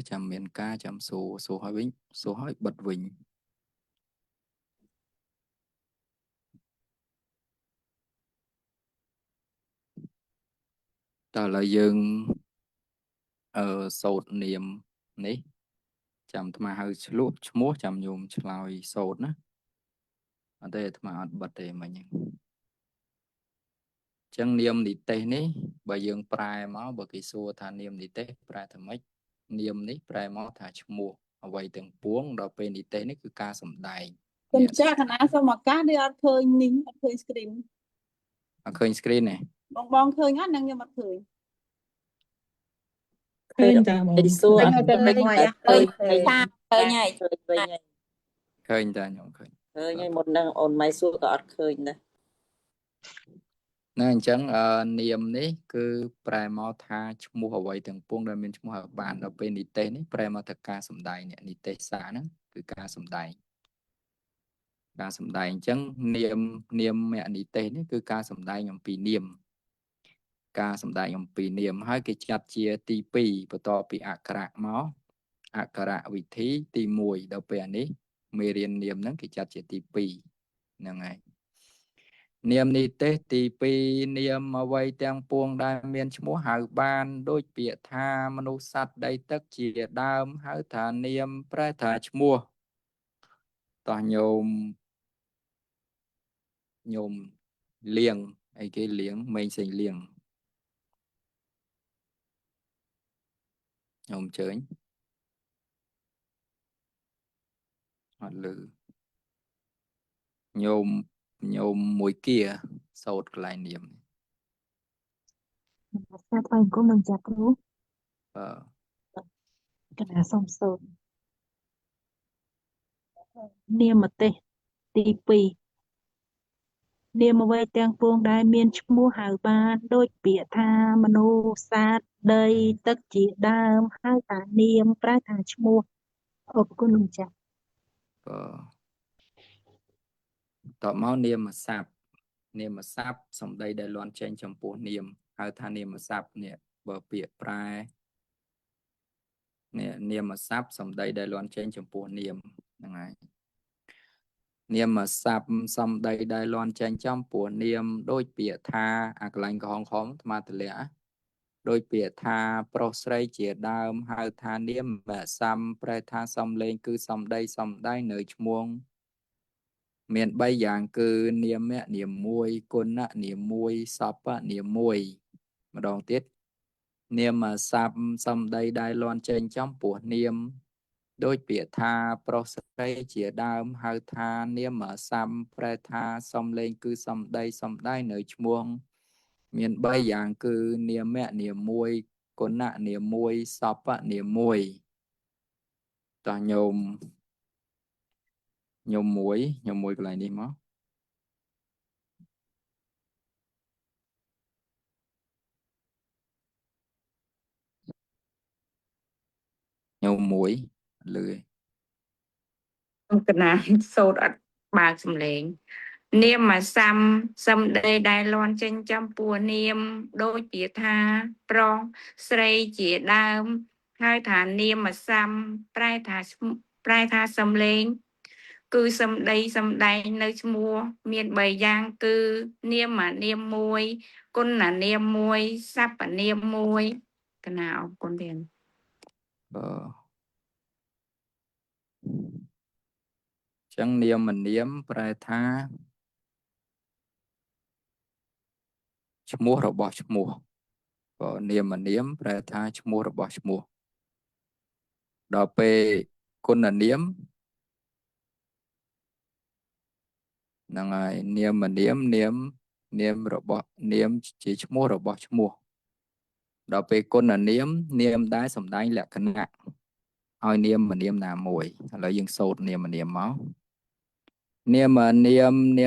ចាំមានការចាំសួរឲ្យវិញសួរឲ្យបិទវិញតើឥឡូវយើងសូត្រនាមនេះចាំអាត្មាហៅឈ្មោះចាំញោមឆ្លើយសូត្រណាអត់ទេអាត្មាអត់បិទទេមិញចឹងនាមនិទេសនេះបើយើងប្រែមកបើគេសួរថានាមនិទេសប្រែថាម៉េចនាមនេះប្រែមកថាឈ្មោះអ្វីទាំងពួងដល់ពេលនិទេសនេះគឺការសំដែងខ្ញុំចាស់កណាសូមឱកាសនេះអត់ឃើញនេះអត់ឃើញ screen អត់ឃើញ screen ទេបងឃើញអត់នឹងខ្ញុំអត់ឃើញឃើញតាបងសួរអត់ឃើញវិញចាស់ឃើញឃើញហើយឃើញតាខ្ញុំឃើញហើយមុននឹងអូនម៉ៃសួរក៏អត់ឃើញដែរណាអញ្ចឹងនាមនេះគឺប្រែមកថាឈ្មោះអ្វីទាំងពួងដែលមានឈ្មោះឲ្យបានដល់ពេលនិទេសនេះប្រែមកថាការសំដែងអ្នកនិទេសសាហ្នឹងគឺការសំដែងអញ្ចឹងនាមមនិទេសនេះគឺការសំដែងអំពីនាមការសំដែងអំពីនាមហើយគេចាត់ជាទី2បន្ទាប់ពីអក្សរមកអក្សរវិធីទី1ដល់ពេលអានេះមេរៀននាមហ្នឹងគេចាត់ជាទី2ហ្នឹងហើយនាមនិទេសទី2នាមអ្វីទាំងពួងដែលមានឈ្មោះហៅបានដូចពាក្យថាមនុស្សសត្វដីទឹកជាដើមហៅថានាមប្រែថាឈ្មោះតោះញោមលៀងអីគេលៀងមេងសេងលៀងញោមជើញអត់លឺញោមមួយគៀសោតកន្លែងនាមសាថ្វាយអង្គមនឹងចាក់គ្រូកណាសូមសូត្រនាមទេសទី2នាមអ្វីទាំងពួងដែលមានឈ្មោះហៅបានដូចពាក្យថាមនុស្សសត្វដីទឹកជាដើមហៅថានាមប្រែថាឈ្មោះអរគុណលោកចាស់តមកនាមស័ព្ទសំដីដែលលាន់ចេញចំពោះនាមហៅថានាមស័ព្ទនេះបើពាក្យប្រែនេះនាមស័ព្ទសំដីដែលលាន់ចេញចំពោះនាមហ្នឹងហើយនាមស័ព្ទសំដីដែលលាន់ចេញចំពោះនាមដូចពាក្យថាអាកន្លែងកំហងអាត្មាទម្លាក់ដោយពាក្យថាប្រុសស្រីជាដើមហៅថានាមសំប្រែថាសំលេងគឺសំដីសំដែងនៅឈ្មោះមាន3យ៉ាងគឺនាមនាម1គុណនាម1សពនាម1ម្ដងទៀតនាមស័ព្ទសំដីដែលលាន់ចេញចំពោះនាមដោយពាក្យថាប្រុសស្រីជាដើមហៅថានាមស័ព្ទប្រែថាសំលេងគឺសំដីសំដែងនៅឈ្មោះមាន3យ៉ាងគឺនាមនាម1គុណនាម1សពនាម1តោះញោមមួយកន្លែងនេះមកញោមមួយលឺកណាសូត្រអត់បើកសំឡេងនាមសំសំដីដែលលាន់ចេញចំពោះនាមដូចពាក្យថាប្រុសស្រីជាដើមហើយថានាមសំប្រែថាសំលេងគឺសំដីសំដែងនៅឈ្មោះមាន3យ៉ាងគឺនាមនាម1គុណនាម1សព្វនាម1កណាអរគុណទៀតចឹងនាមនាមប្រែថាឈ្មោះរបស់ឈ្មោះនាមនាមប្រែថាឈ្មោះរបស់ឈ្មោះដល់ពេលគុណនាមហ្នឹងហើយនាមរបស់នាមជាឈ្មោះរបស់ឈ្មោះដល់ពេលគុណនាមដែលសំដែងលក្ខណៈឲ្យនាមណាមួយឥឡូវយើងសូត្រនាមមកនា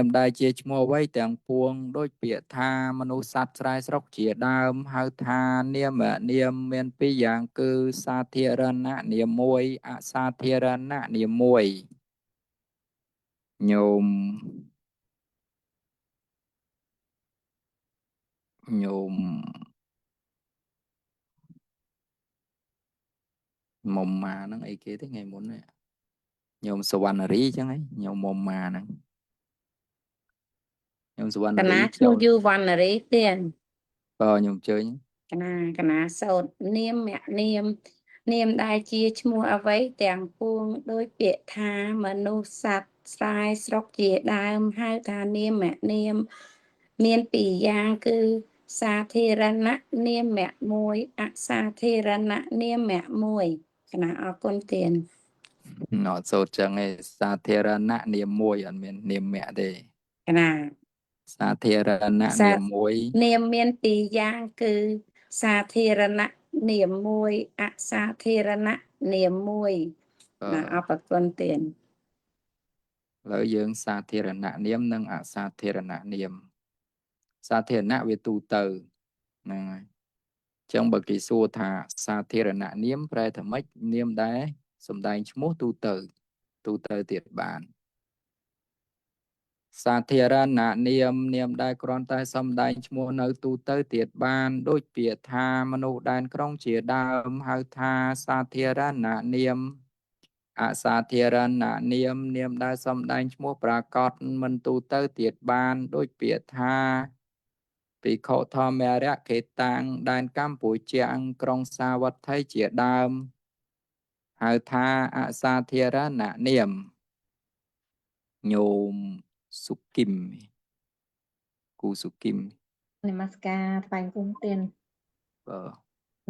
មដែលជាឈ្មោះអ្វីទាំងពួងដូចពាក្យថាមនុស្សសត្វស្រែស្រុកជាដើមហៅថានាមមាន2យ៉ាងគឺសាធារណៈនាម1អសាធារណៈនាម1ញោម មុំម៉ាហ្នឹងអីគេទេថ្ងៃមុននេះញោមសវណ្ណរីចឹងហីញោមមុំម៉ាហ្នឹងញោមសវណ្ណ ក រី ណាឈ្មោះ ចូល យូវណ្ណរីទៀត បើញោមជើញ កណាសូត្រនាមមនាមនាមដែលជាឈ្មោះអ្វីទាំងពួងដោយពាក្យថាមនុស្សសត្វស្រែស្រុកជាដើមហៅថានាមមនាមមានពីរយ៉ាងគឺសាធារណៈនាមមួយអសាធារណៈនាមមួយកណាអរគុណទៀត អត់សូត្រចឹងឯងសាធារណៈនាមមួយអត់មាននាមទេ កណា សាធារណៈ សា នាមមួយ នាមមានពីរយ៉ាងគឺសាធារណៈនាមមួយអសាធារណៈនាមមួយ ណាអរគុណទៀត ឥឡូវយើងសាធារណៈនាមនិងអសាធារណៈនាមសាធារណៈវាទូទៅហ្នឹងហើយចឹងបើគេសួរថាសាធារណៈនាមប្រែថាម៉េចនាមដែរសំដែងឈ្មោះទូទៅទៀតបានសាធារណៈនាមនាមដែលគ្រាន់តែសំដែងឈ្មោះនៅទូទៅទៀតបានដូចពាក្យថាមនុស្សដែនក្រុងជាដើមហៅថាសាធារណៈនាមអសាធារណៈនាមនាមដែលសំដែងឈ្មោះប្រកបមិនទូទៅទៀតបានដូចពាក្យថាភិក្ខុធម្មរៈខេតាំងដែនកម្ពុជាក្រុងសាវត្ថីជាដើមហៅថាអសាធារណៈនាមញោមសុគឹមគូសុគឹម នមស្ការថ្វាយបង្គំទៀន បើ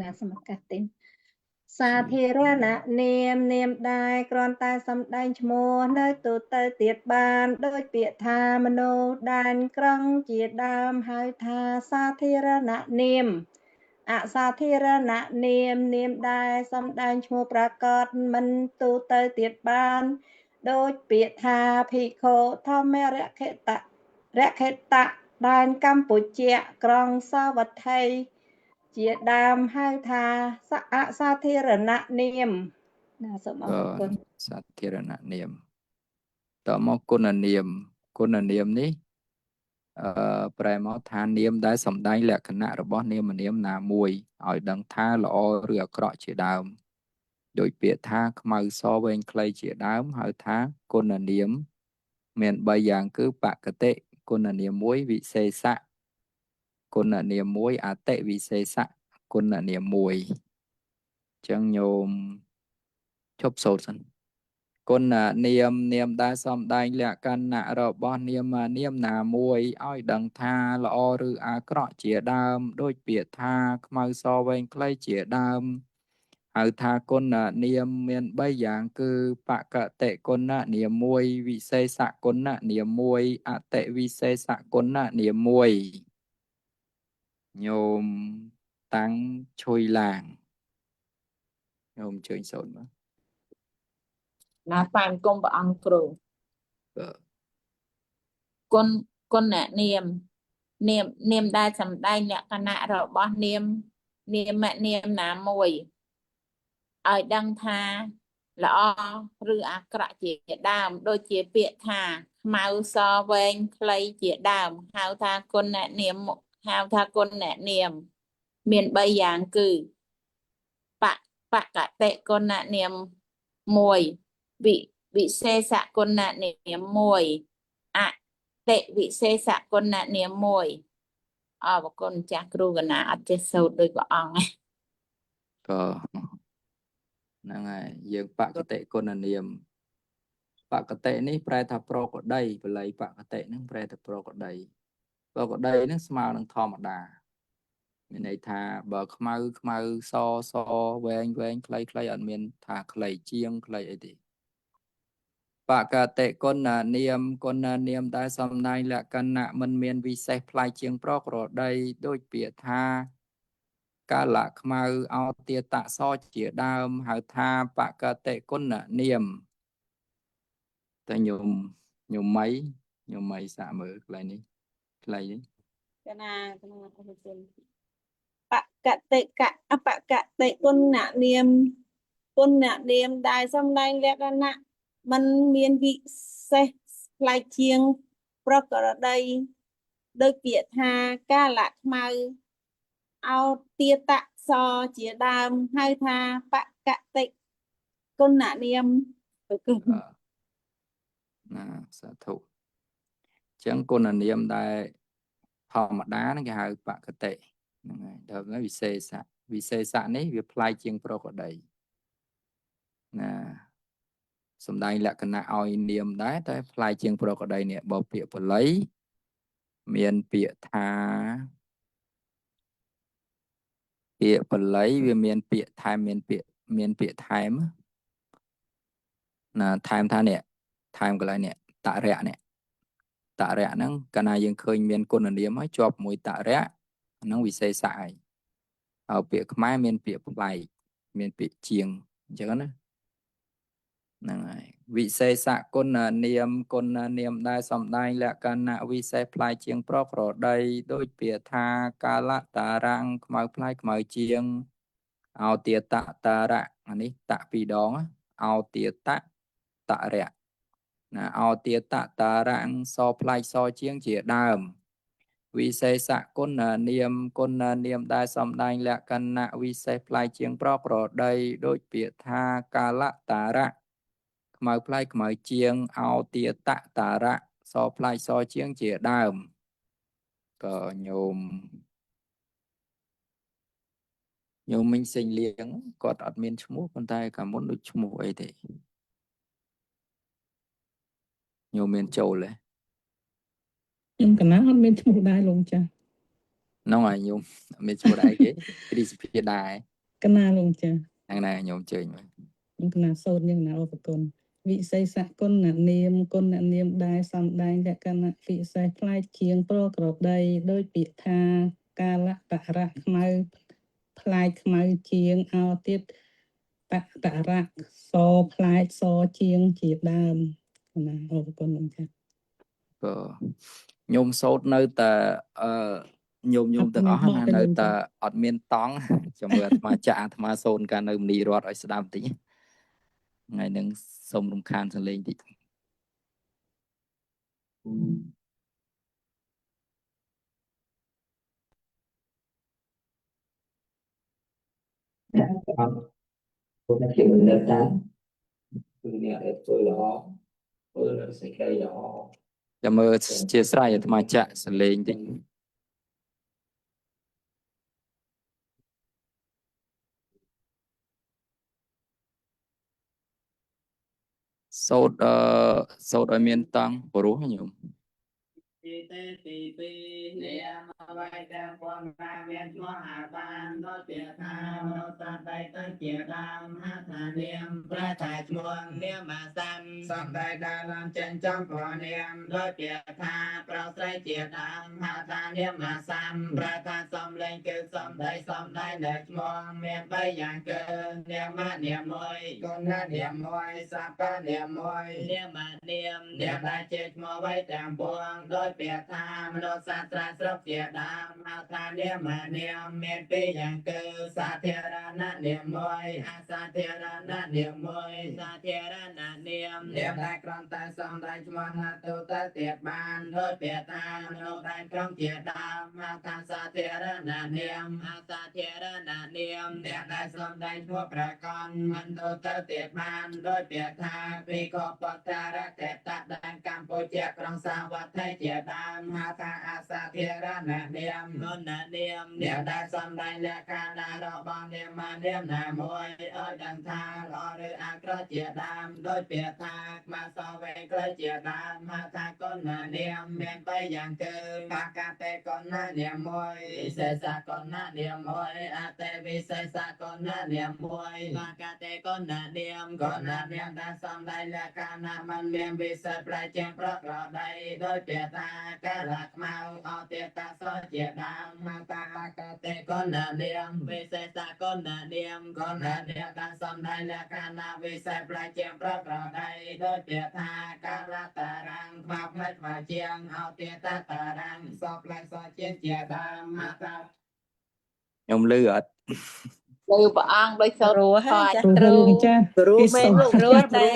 ណាសមកាសទៀនសាធារណៈនាមនាមដែរគ្រាន់តែសំដែងឈ្មោះនៅទូទៅទៀតបានដោយពាក្យថាមនុស្សដែនក្រុងជាដើមហៅថាសាធារណៈនាមអសាធារណៈនាមនាមដែរសំដែងឈ្មោះប្រកបមិនទូទៅទៀតបានដោយពាក្យថាភិក្ខុធម្មរខេតៈដែនកម្ពុជាក្រុងសាវត្ថីជាដើមហៅថាអសាធារណៈនាមណាសូមអរគុណ សាធារណៈនាមតមកគុណនាមនេះប្រែមកថានាមដែលសំដែងលក្ខណៈរបស់នាមនាមណាមួយឲ្យដឹងថាល្អឬអាក្រក់ជាដើមដោយពាក្យថាខ្មៅសវែងខ្លីជាដើមហៅថាគុណនាមមាន3យ៉ាងគឺបកតិគុណនាម1វិសេសៈគុណនាម1អតិវិសេសៈគុណនាម1ចឹងញោមជប់សូត្រសិនគុណនាមនាមដែលសំដែងលក្ខណៈរបស់នាមណាមួយឲ្យដឹងថាល្អឬអាក្រក់ជាដើមដោយពាក្យថាខ្មៅសវែងខ្លីជាដើមហៅថាគុណនាមមាន3យ៉ាងគឺបកតិគុណនាម1វិសេសគុណនាម1អតិវិសេសគុណនាម1ញោមតាំងឈុយឡាងញោមជើញសូនមក ណាថ្វាយបង្គំព្រះអង្គគ្រូ បើ គុណនាមដែលសម្ដែងលក្ខណៈរបស់នាមណាមួយឲ្យដឹងថាល្អឬអាក្រក់ជាដើមដូចជាពាក្យថាខ្មៅសវែងខ្លីជាដើមហៅថាគុណនាមមាន3យ៉ាងគឺបកតិគុណនាម1វិសេសគុណនាម1អតិវិសេសគុណនាម1អរគុណចាស់គ្រូកណាអត់ចេះសូត្រដោយព្រះអង្គ ក៏ហ្នឹងហើយយើងបកតិគុណនាមបកតិនេះប្រែថាប្រកដីបល័យបកតិហ្នឹងប្រែថាប្រកដីហ្នឹងស្មើនឹងធម្មតាមានន័យថាបើខ្មៅសវែងខ្លីអត់មានថាខ្លីជាងខ្លីអីទេបកតិគុណនាមដែលសំដែងលក្ខណៈមិនមានវិសេសប្លែកជាងប្រកដីដូចពាក្យថាកាលៈខ្មៅអោទាតសជាដើមហៅថាបកតិគុណនាមតែញោមម៉ៃសាកមើលកន្លែងនេះខ្លីនេះ កណាអរគុណបកតិគុណនាមដែលសំដែងលក្ខណៈมันមានវិសេសប្លែកជាងប្រកបដីដោយពាក្យថាកាលៈខ្មៅអោទាតសជាដើមហៅថាបកតិ គុណអ្នកនាមគឺ ណាសាធុចឹងគុណនាមដែលធម្មតាហ្នឹងគេហៅបកតិហ្នឹងហើយដល់វិសេសៈនេះវាប្លែកជាងប្រកដីណាសំដែងលក្ខណៈឲ្យនាមដែរតែប្លែកជាងប្រកដីនេះបើពាក្យបាលីមានពាក្យថាពាក្យបាលីវាមានពាក្យថែមមានពាក្យថែមណាថែមថានេះថែមកន្លែងនេះតរៈនេះតរៈហ្នឹងកាលណាយើងឃើញមានគុណនាមហើយជាប់មួយតរៈហ្នឹងវិសេសៈហើយពាក្យខ្មែរមានពាក្យប្លែកមានពាក្យជាងអញ្ចឹងណាហ្នឹងហើយវិសេសៈគុណនាមដែលសំដែងលក្ខណៈវិសេសប្លែកជាងប្រក្រដីដូចពាក្យថាកាលតារាំងខ្មៅប្លែកខ្មៅជាងអោទាតតារៈអានេះតពីរដងអោទាតតរៈណាអោទាតតារាំងសប្លែកសជាងជាដើមវិសេសៈគុណនាមដែលសំដែងលក្ខណៈវិសេសប្លែកជាងប្រក្រដីដូចពាក្យថាកាលតារៈខ្មៅប្លែកខ្មៅជាងអោទាតតារៈសប្លែកសជាងជាដើមក៏ញោមមិញសេងលៀងគាត់អត់មានឈ្មោះប៉ុន្តែកាលមុនដូចឈ្មោះអីទេញោមមានចូលទេខ្ញុំកណាអត់មានឈ្មោះដែរលោកចាស់ ហ្នឹងហើយញោមអត់មានឈ្មោះដែរគេគ្រីសភាដែរ កណាលោកចាស់ ហ្នឹងដែរញោមជើញមក ខ្ញុំកណាសូត្រយ៉ាងណាអរគុណវិសេសៈគុណនាមដែរសំដែងលក្ខណៈពិសេសផ្លែជាងប្រក្រដីដោយពាក្យថាកាលតរៈខ្មៅផ្លែខ្មៅជាងអោទៀតតរៈសផ្លែសជាងជាដើមកណាអរគុណលោកចាស់ ក៏ញោមសូត្រនៅតែញោមទាំងអស់ណានៅតែអត់មានតង់ចាំមើលអាត្មាចាក់អាត្មាសូត្រកាលនៅមនីរតឲ្យស្ដាប់បន្តិចថ្ងៃនឹងសូមរំខានសលេងតិចผมจะเขียนเรื่องนั้นคือเนี่ยtôi là họ tôi là sẽ cây là họ ចាំមើលជាស្រ័យអាត្មាចាក់សលេងតិចសូត្រឲ្យមានតង់ព្រោះញោម ទីពីនាមអ្វីដែលពលការមានឈ្មោះអាបានដូចជាថាមនុស្សសត្វតែជាដើមហៅថានាមប្រែតែឈ្មោះនាមអាសានសំដីដែលបានចិញ្ចឹមព្រោះនាមដូចជាថាប្រស្រីជាដើមហៅថានាមអាសានប្រែថាសំលេងគឺសំដីដែលឈ្មោះមាន3យ៉ាងគឺនាមមួយគុណនាមមួយសព្វនាមមួយនាមដែលជាឈ្មោះអ្វីទាំងពួងដោយពាក្យថាមនុស្សសាស្ត្រាស្រុកជាដើមហៅថានាមមានពីរយ៉ាងគឺសាធារណនាមមួយអសាធារណនាមមួយសាធារណនាមដែលគ្រាន់តែសំដែងឈ្មោះណាទៅទៀតបានដោយពាក្យថាមនុស្សដែលក្រុងជាដើមហៅថាសាធារណនាមអសាធារណនាមដែលសំដែងឈ្មោះប្រកបមិនទៅទៀតបានដោយពាក្យថាពីកបតារកេតដែលកម្ពុជាក្រុងសាវត្ថីជាដើមហៅថាអាសាធារណនាមគុណនាមដែលសំដែងលក្ខណៈរបស់នាមណាមួយឲ្យដឹងថាល្អឬអាក្រក់ជាដើមដោយពាក្យថាខ្មៅសវែងក្លែជាដើមហៅថាគុណនាមមាន3យ៉ាងគឺបកតេគុណនាមមួយវិសេសគុណនាមមួយអតេវិសេសគុណនាមមួយបកតេគុណនាមដែលសំដែងលក្ខណៈមិនមានវិសេសផ្លែជាងប្រក្រដីដោយពាក្យថាកាលខ្មៅអតិតសជាដើមហៅថាបកតេគុណនាមវិសេសគុណនាមដែលសំដែងលក្ខណៈវិសេសផ្លែជាងប្រក្រដីដោយពាក្យថាកាលតារាំងខ្មៅផ្លែខ្មៅជាងអតិតតារាំងសផ្លែសជាងជាដើមហៅថា ខ្ញុំលឺអត់ លើព្រះអង្គដោយសូត្រ ព្រោះ ខ ហើយ ចា ចាស់ព្រោះលោកចាស់ ព្រោះមែនលោក ព្រោះតែ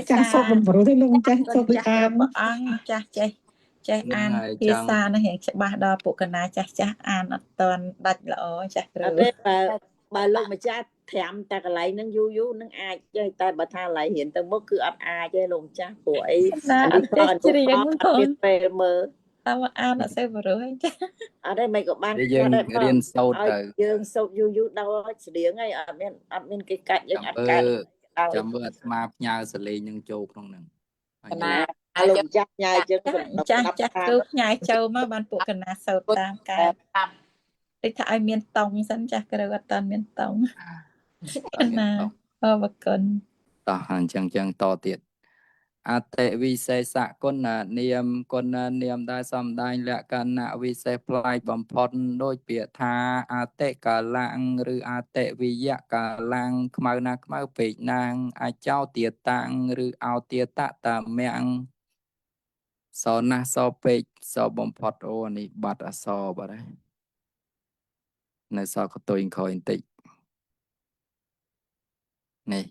ចាស់សូត្រព្រោះទេលោកចាស់សូត្រដូចអាន ព្រះអង្គចាស់ចេះអានភាសានេះរៀងច្បាស់ដល់ពួកកណាចាស់អានអត់ទាន់ដាច់ល្អចាស់ព្រោះ អត់ទេបើលោកម្ចាស់ ធាំតែកន្លែងហ្នឹងយូរនឹងអាចទេតែបើថាកន្លែងរៀនទៅមុខគឺអត់អាចទេលោកចាស់ព្រោះអី ណា អា អ នេះ ត់ ក៏ ចេះ អនុ ច្រៀង ផល បង អត់មានពេលមើល តាមអានអត់សូវបរិយចា អត់ទេមិនក៏បាន វា ខ្លះ យើង ដែរប រៀ ង នសូត្រ ឲ្យ ទៅ យើងសូត្រយូរដល់ស្រៀងហើយអត់មានគេកាច់យើង ចាំ អត់ មើ កើត ល ដល់ ចាំមើលអាត្មាផ្ញើសលេងនឹងចូលក្នុងហ្នឹងហើយក ញោ ណា ម អាលោកម្ចាស់ញ៉ាយើង ចា សម្រាប់ ចាស់ ស្ដាប់ ចាស់ តាម គឺផ្ញើចូលមកបានពួកកណាសូត្រតាមកាយតិចថាឲ្យមានតង់សិនចាស់គ្រូអត់តាន់មានតង់ អត់មាន ណា តោះ អរគុណ តោះអញ្ចឹងតទៀតអតិវិសេសគុណនាមគុណនាមដែលសំដែងលក្ខណៈវិសេសប្លែកបំផុតដូចពាក្យថាអតិកាលៈឬអតិវិយកាលៈខ្មៅណាខ្មៅពេកណាងអាចោទាតាំងឬអោទាតតាមៈសណាស់សពេកសបំផុតអូនេះបាត់អសបាត់ហើយនៅសកតុយក្រោយបន្តិចនេះ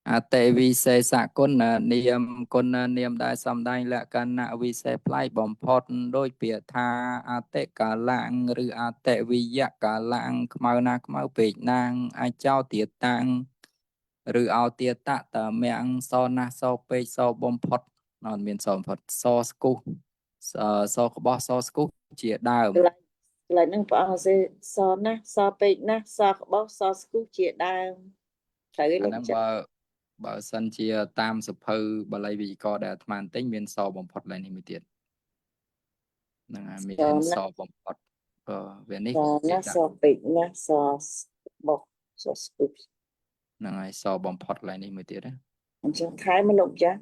អតិវិសេសគុណនាមគុណនាមដែលសំដែងលក្ខណៈវិសេសប្លែកបំផុតដោយពាក្យថាអតិកាលៈឬអតិវិយកាលៈខ្មៅណាខ្មៅពេកណាងអាចោទាតាំងឬអោទាតតាមៈសណាស់សពេកសបំផុតអត់មានសបំផុតសស្គុះសក្បោះសស្គុះជាដើម កន្លែងហ្នឹងព្រះអង្គសេសណាស់សពេកណាស់សក្បោះសស្គុះជាដើមត្រូវឯ អា លោក ហ្នឹង ចាស់ បើសិនជាតាមសភៅបាលីវេយ្យាករណ៍ដែលអាត្មាទិញមានសបំផុតឡើយនេះមួយទៀតហ្នឹងហើយមាន ស ស ណាស់ បំផុតវានេះ ស ជា ណាស់ ដើ ស ម ពេកណាស់សក្បោះសស្គុះ ហ្នឹងហើយសបំផុតឡើយនេះមួយទៀតណា អញ្ចឹងខែមកលោកចាស់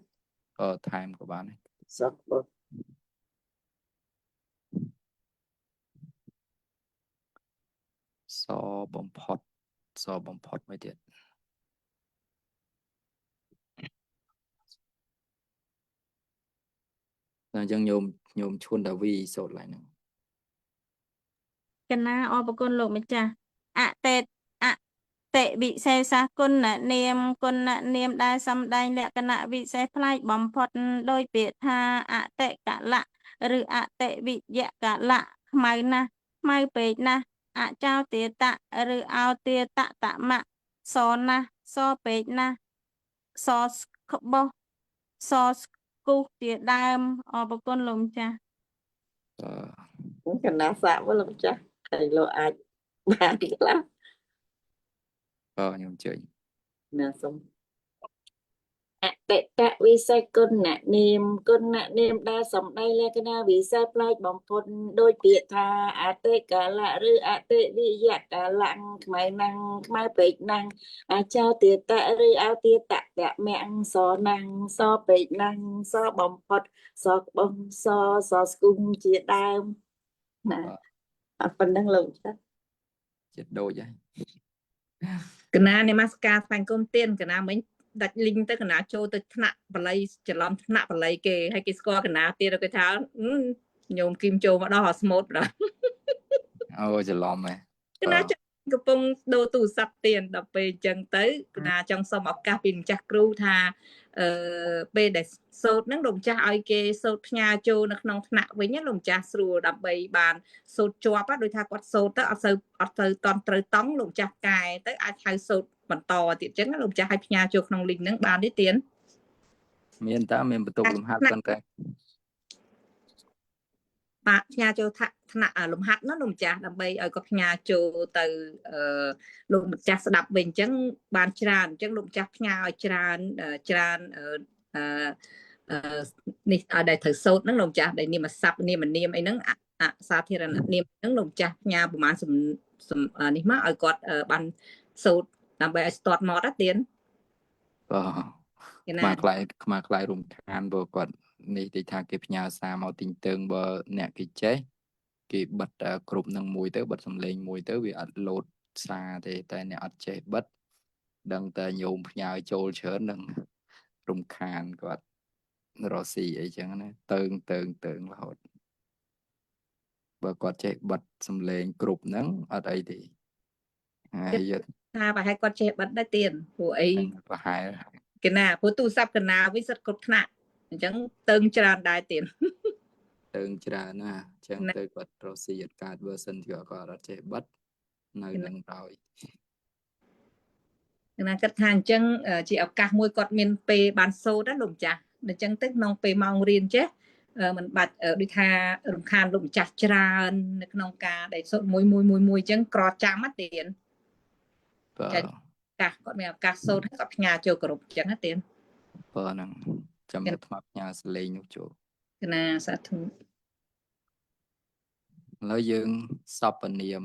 ថែមក៏បានដែរ សក្បោះ សបំផុតសបំផុតមួយទៀតអញ្ចឹងញោមឈួនដាវីសូត្រឡើយហ្នឹង កណាអរគុណលោកម្ចាស់អតិវិសេសគុណនាមគុណនាមដែលសំដែងលក្ខណៈវិសេសប្លែកបំផុតដោយពាក្យថាអតិកលៈឬអតិវិយកលៈខ្មៅណាស់ខ្មៅពេកណាស់អចោទាតៈឬអោទាតតមៈសណាស់សពេកណាស់សក្បោះសស្គុះជាដើមអរគុណលោកម្ចាស់ កណាសាក់មកលោកចាស់ហើយលោកអាចបានខ្លះ ញោមជើញ ណាសូមអតិតវិសេសគុណនាមគុណនាមដែលសំដែងលក្ខណៈវិសេសប្លែកបំផុតដោយពាក្យថាអតិកាលៈឬអតិវិយកាលៈខ្មៅណាំងខ្មៅពេកណាំងអាចោទាតៈឬអោទាតតមៈសណាំងសពេកណាំងសបំផុតសក្បោះសស្គុំជាដើមណាអត់ប៉ុណ្ណឹងលោកចាស់ ចិត្តដូចហើយក ណានមស្ការស្វែងគុំទៀនកណាមិញដាច់លីងទៅកណាចូលទៅថ្នាក់បល័យច្រឡំថ្នាក់បល័យគេហើយគេស្គាល់កណាទៀតគេថាញោមគីមចូលមកដល់ហោះស្មូតបណ្ដោយ អូច្រឡំហ៎ កណាកំពុងដូរទូរស័ព្ទទៀនដល់ពេលអញ្ចឹងទៅកណាចង់សុំឱកាសពីម្ចាស់គ្រូថាពេលដែលសូត្រហ្នឹងលោកម្ចាស់ឲ្យគេសូត្រផ្ញើចូលនៅក្នុងថ្នាក់វិញលោកម្ចាស់ស្រួលដើម្បីបានសូត្រជាប់ដូចថាគាត់សូត្រទៅអត់ទៅតន់ត្រូវតង់លោកម្ចាស់កែទៅអាចហៅសូត្របន្តទៀតអញ្ចឹងលោកម្ចាស់ឲ្យផ្ញើចូលក្នុង link ហ្នឹងបានទេទៀន មានតើមានបន្ទុកលំហាត់ប៉ុន្តែ បាទផ្ញើចូលថ្នាក់លំហាត់ណាលោកម្ចាស់ដើម្បីឲ្យគាត់ផ្ញើចូលទៅលោកម្ចាស់ស្ដាប់វិញអញ្ចឹងបានច្រើនអញ្ចឹងលោកម្ចាស់ផ្ញើឲ្យច្រើននេះឲ្យដែលត្រូវសូត្រហ្នឹងលោកម្ចាស់ដែលនាមស័ព្ទនាមនាមអីហ្នឹងអសាធារណនាមហ្នឹងលោកម្ចាស់ផ្ញើប្រហែលនេះមកឲ្យគាត់បានសូត្រដើម្បីឲ្យស្ទាត់មកណាទៀន ខ្មាខ្លាយរំខានបើគាត់នេះទីថាគេផ្ញើសារមកទីងតឹងបើអ្នកគេចេះគេបិទគ្រប់នឹងមួយទៅបិទសំឡេងមួយទៅវាអត់លោតសារទេតែអ្នកអត់ចេះបិទដឹងតែញោមផ្ញើចូលច្រើននឹងរំខានគាត់រស់ស៊ីអីចឹងណាតើងរហូតបើគាត់ចេះបិទសំឡេងគ្រប់ហ្នឹងអត់អីទេហើយថាប្រហែលគាត់ចេះបិទដែរទៀនព្រោះអី ប្រហែល កណាព្រោះទូរស័ព្ទកណាវិញសិតគ្រប់ថ្នាក់អញ្ចឹងតឹងច្រើនដែរទៀត តឹងច្រើនណាអញ្ចឹងទៅគាត់រស់ស៊ីអត់កើត version គាត់អត់ចេះបិទនៅនឹងដោយ ណាគិតថាអញ្ចឹងជាឱកាសមួយគាត់មានពេលបានសូត្រណាលោកម្ចាស់អញ្ចឹងទៅក្នុងពេលម៉ោងរៀនចេះមិនបាច់ដូចថារំខានលោកម្ចាស់ច្រើននៅក្នុងការដែលសូត្រមួយអញ្ចឹងក្រចាំណាទៀន បើ ចាកាសគាត់មានឱកាសសូត្រហើយគាត់ផ្ញើចូលគ្រប់អញ្ចឹងណាទៀន បើហ្នឹងចាំអាត្មាផ្ញើសលេងនោះចូល គណាសាធុ ឥឡូវយើងសពនាម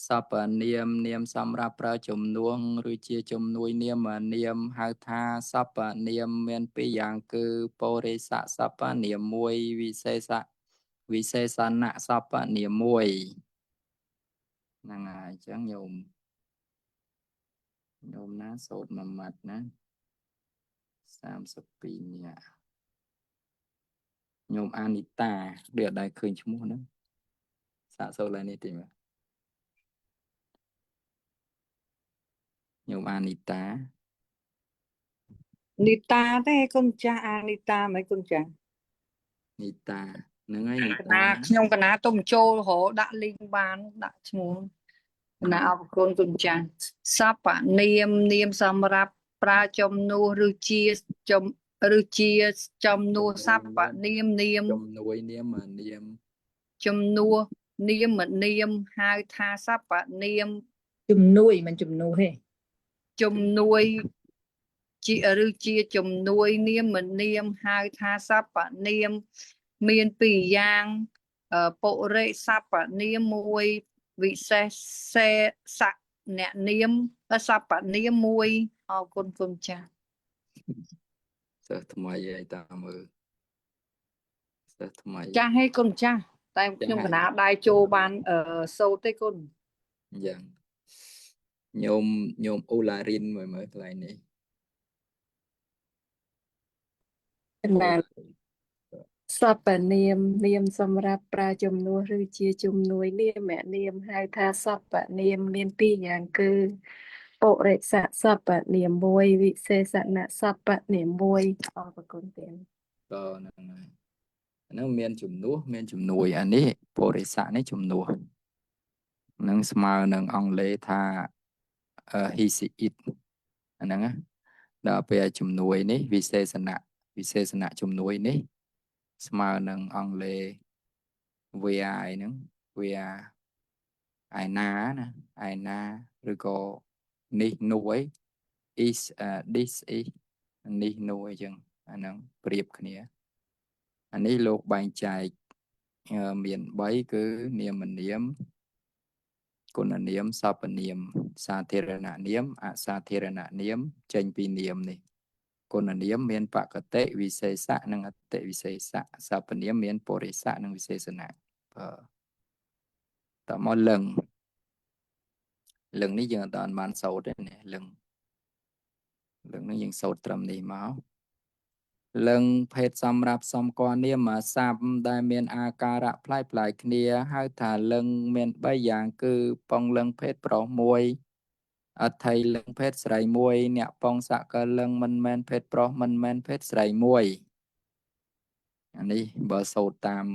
សពនាមនាមសម្រាប់ប្រើជំនួសឬជាជំនួយនាមនាមហៅថាសពនាមមានពីរយ៉ាងគឺបរិស័កសពនាមមួយវិសេសណៈសពនាមមួយហ្នឹងហើយអញ្ចឹងញោមណាសូត្រមួយម៉ាត់ណា32នាក់ញោមអានីតាដូចអត់ដែរឃើញឈ្មោះហ្នឹងសាកសូត្រឡើងនេះតិចមើលញោមអានីតា នីតាទេគុណចាស់អានីតាមិនគុណចាស់ នីតាហ្នឹងហើយនី ក តា ណាខ្ញុំកណាទុំចូលរហូតដាក់លីងបានដាក់ឈ្មោះកណាអរគុណគុណចាស់សពនាមនាមសម្រាប់ប្រើជំនួសឬជាជំនួសសពនាមនាម ជំនួយនាមនាម ជំនួសនាមនាមហៅថាសពនាម ជំនួយមិនជំនួសទេ ជំនួយជាជំនួយនាមនាមហៅថាសពនាមមានពីរយ៉ាងបុរិសពនាមមួយវិសេសអ្នកនាមសពនាមមួយអរគុណគុណចាស់ សិស្សថ្មីឲ្យតាមមើលសិស្សថ្មី ចាស់ឲ្យគុណចាស់តែខ្ញុំកណាដែរចូលបានសូត្រទេគុណ យ៉ាងញោមអូឡារីនមើលកន្លែងនេះ ណាសពនាមនាមសម្រាប់ប្រើជំនួសឬជាជំនួយនាមនាមហៅថាសពនាមមានពីរយ៉ាងគឺបុរិស័កសពនាមមួយវិសេសណៈសពនាមមួយអរគុណទៀត ក៏ហ្នឹងហើយហ្នឹងមានជំនួសមានជំនួយអានេះបរិស័កនេះជំនួសហ្នឹងស្មើនឹងអង់គ្លេសថា he she it អាហ្នឹងណាដល់ពេលជំនួយនេះវិសេសណៈជំនួយនេះស្មើនឹងអង់គ្លេស where ហ្នឹង where ឯណាណាឯណាឬក៏នេះនោះអី is this is នេះនោះអីចឹងអាហ្នឹងប្រៀបគ្នាអានេះលោកបែងចែកមាន3គឺនាមនាមគុណនាមសព្វនាមសាធារណនាមអសាធារណនាមចេញពីនាមនេះគុណនាមមានបកតិវិសេសៈនិងអតិវិសេសៈសព្វនាមមានបរិស័កនិងវិសេសណៈតមកលឹងនេះយើងអត់បានសូត្រទេនេះលឹងនេះយើងសូត្រត្រឹមនេះមកលឹងភេទសម្រាប់សម្គាល់នាមស័ព្ទដែលមានអាការៈប្លែកគ្នាហៅថាលឹងមាន3យ៉ាងគឺពងលឹងភេទប្រុសមួយអថ័យលឹងភេទស្រីមួយអ្នកពងសកលឹងមិនមែនភេទប្រុសមិនមែនភេទស្រីមួយអានេះបើសូត្រតាម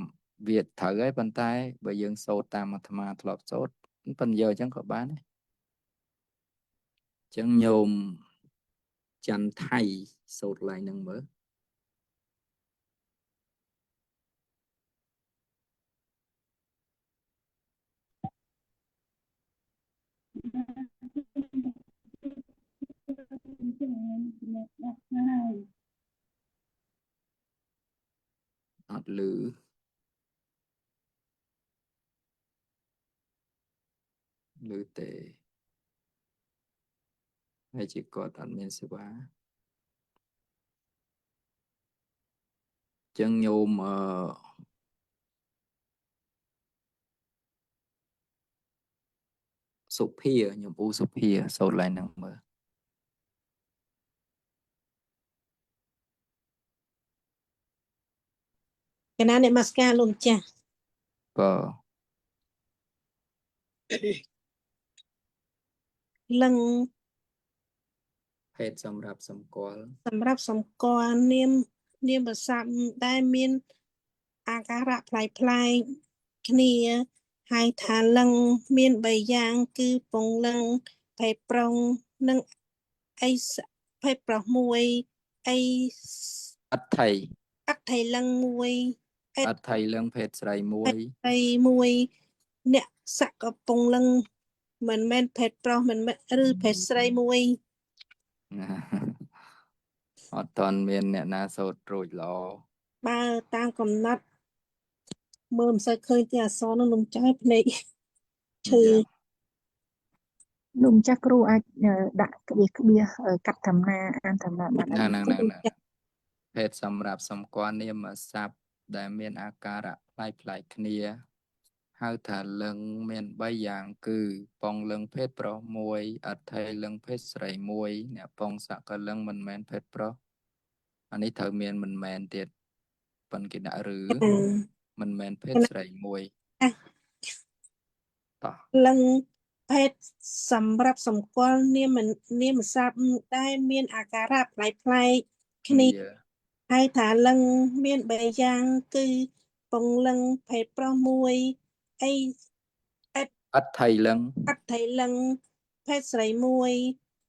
វាត្រូវហើយប៉ុន្តែបើយើងសូត្រតាមអាត្មាធ្លាប់សូត្រប៉ុន្តែយកអញ្ចឹងក៏បានដែរអញ្ចឹងញោមច័ន្ទថៃសូត្រឡើងនឹងមើលអត់លឺទេហើយជាគាត់អត់មានសេវាចឹងញោមសុភាញោមអ៊ូសុភាសូត្រឡើងនឹងមើល កណាអ្នកមកស្ការលោកម្ចាស់ បើ លឹង ភេទសម្រាប់សម្គាល់ សម្រាប់សម្គាល់នាមប្រស័ព្ទដែលមានអាការៈប្លែកគ្នាហៅថាលឹងមាន3យ៉ាងគឺពងលឹងភេទប្រុសនិង អីភេទប្រុសមួយអី អត្ថ័យ អត្ថ័យលឹងមួយអ អត្ថ័យលឹងភេទស្រីមួយ អីមួយអ្នកស័កកំពុងលឹងមិនមែនភេទប្រុសមិនមែនឬភេទស្រីមួយ អត់ទាន់មានអ្នកណាសូត្ររួចល្អ បើតាមកំណត់មើលមិនសូវឃើញទេអក្សរនោះនំចាស់ភ្នែកឈឺ លោកម្ចាស់គ្រូអាចដាក់ក្បៀសកាត់ដំណាអានដំណាបាន ហ្នឹងភេទសម្រាប់សម្គាល់នាមស័ព្ទដែលមានអាការៈប្លែកៗគ្នាហៅថាលឹងមាន3យ៉ាងគឺពងលឹងភេទប្រុសមួយអត្ថ័យលឹងភេទស្រីមួយអ្នកពងសកលឹងមិនមែនភេទប្រុសអានេះត្រូវមានមិនមែនទៀតប៉ុនគេដាក់ឬមិនមែនភេទស្រីមួយតោះ លឹងភេទសម្រាប់សម្គាល់នាមស័ព្ទដែលមានអាការៈប្លែកគ្នាហៅថាលឹងមាន3យ៉ាងគឺពងលឹងភេទប្រុសមួយអី អត្ថ័យលឹង អត្ថ័យលឹងភេទស្រីមួយ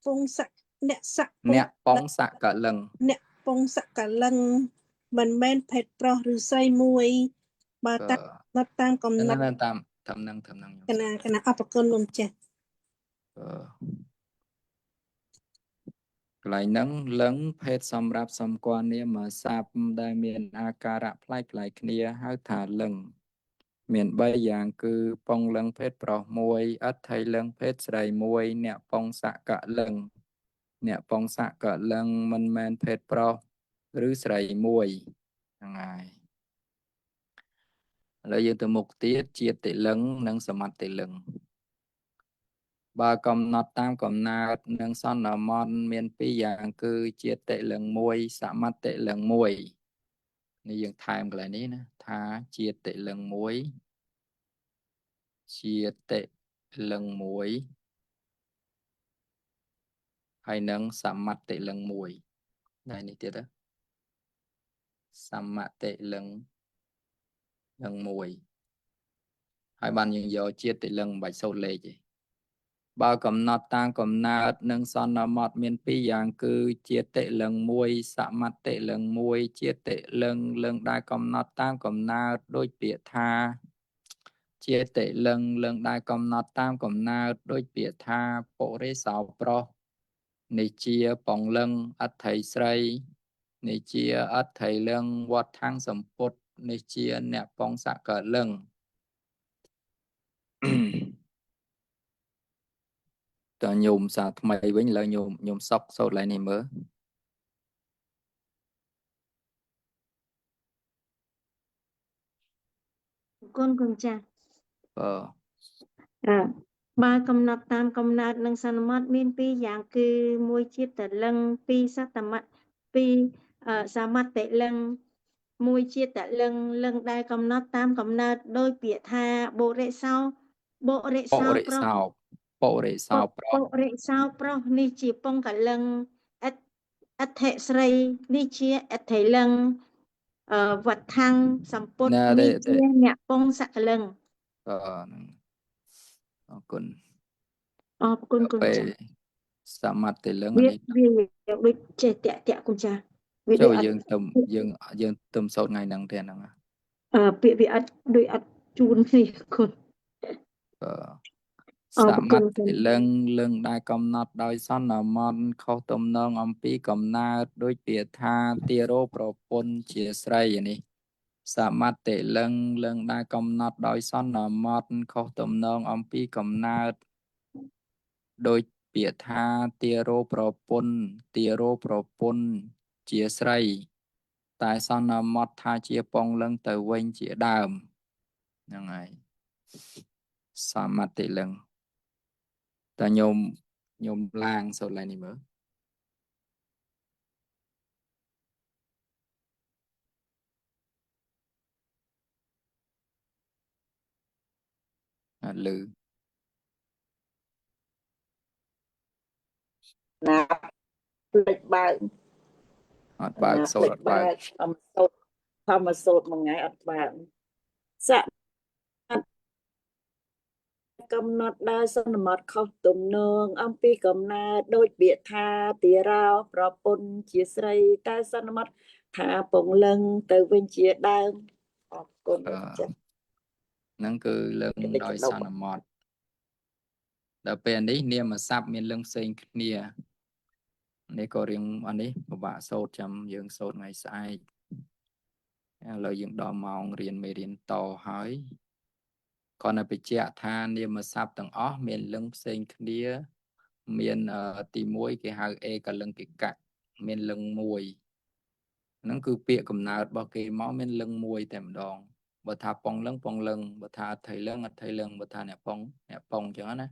ពងស័កអ្នកពងសកលឹង អ្នកពងសកលឹងមិនមែនភេទប្រុសឬស្រីមួយបើតាមកំណត់ តាមនឹង កណាអរគុណលោកម្ចាស់ កន្លែងហ្នឹងលឹងភេទសម្រាប់សម្គាល់នាមស័ព្ទដែលមានអាការៈប្លែកៗគ្នាហៅថាលឹងមាន3យ៉ាងគឺពងលឹងភេទប្រុសមួយអត្ថ័យលឹងភេទស្រីមួយអ្នកពងសកលឹងអ្នកពងសកលឹងមិនមែនភេទប្រុសឬស្រីមួយហ្នឹងហើយឥឡូវយើងទៅមុខទៀតជាតិលឹងនិងសមត្ថលឹង បើកំណត់តាមកំណើតនិងសន្មតមាន2យ៉ាងគឺជាតិលឹងមួយសមត្ថលឹងមួយនេះយើងថែមកន្លែងនេះណាថាជាតិលឹងមួយជាតិលឹងមួយហើយនឹងសមត្ថលឹងមួយដែរនេះទៀតសមត្ថលឹងមួយហើយបានយើងយកជាតិលឹងមិនបាច់សូត្រលេខទេ បើកំណត់តាមកំណើតនិងសន្មតមាន2យ៉ាងគឺជាតិលឹងមួយសមត្ថលឹងមួយជាតិលឹងដែលកំណត់តាមកំណើតដោយពាក្យថាជាតិលឹងដែលកំណត់តាមកំណើតដោយពាក្យថាពុរិសោប្រុសនេះជាពងលឹងអត្ថ័យស្រីនេះជាអត្ថ័យលឹងវត្តខាងសម្ពុតនេះជាអ្នកពងសកលឹង តើញោមសាថ្មីវិញឡើយញោមសុកសូត្រឡើងនេះមើល គុណគុណចាស់ បើ បើកំណត់តាមកំណើតនិងសន្មតមាន2យ៉ាងគឺមួយជាតិលឹង2សតមៈ2សមត្ថលឹងមួយជាតិលឹងដែលកំណត់តាមកំណើតដោយពាក្យថាបុរិសោប្រុសនេះជាពងកលឹងអត្ថិស្រីនេះជាអត្ថិលឹងវត្តខាងសម្ពុតនេះជាអ្នកពងសកលឹង អរគុណ អរគុណគុណចាស់ សមត្ថលឹង វា នេះ ដូចចេះតាក់គុណចាស់ ចូលយើងទំសូត្រថ្ងៃហ្នឹងទេហ្នឹង ពាក្យវាអត់ដូចអត់ជួនគ្នាគុណ សមត្ថលឹងដែលកំណត់ដោយសន្មតខុសទំនងអំពីកំណើតដោយពាក្យថាទារោប្រពន្ធជាស្រីនេះសមត្ថលឹងដែលកំណត់ដោយសន្មតខុសទំនងអំពីកំណើតដោយពាក្យថាទារោប្រពន្ធជាស្រីតែសន្មតថាជាពងលឹងទៅវិញជាដើមហ្នឹងហើយសមត្ថលឹង តើញោមឡាងសូត្រឡើងនេះមើលអត់លឺ ណាភ្លេចបើក អត់បើកសូត្រអត់បើក អមសូត្រធម្មសូត្រមួយថ្ងៃអត់បើកស កំណត់ដើរសន្មតខុសទំនងអំពីកំណើតដូចពាក្យថាទីរោប្រពន្ធជាស្រីតែសន្មតថាពងលឹងទៅវិញជាដើមអរគុណលោកចា៎ ហ្នឹងគឺលឹងដោយសន្មតដល់ពេលនេះនាមស័ព្ទមានលឹងផ្សេងគ្នានេះក៏រៀងអានេះពិបាកសូត្រចាំយើងសូត្រថ្ងៃស្អែកឥឡូវយើងដល់ម៉ោងរៀនមេរៀនតហើយcòn là bị chẹt tha niệm mà sắp từng ó miền lưng xanh kia miền tì muối cái hai e cả lưng cái cạnh miền lưng mùi nó cứ bịa cầm nào bao cái máu miền lưng mùi tèm đòn bờ thà pong lưng bờ thà thầy lưng bờ thà nẹp pong cho nó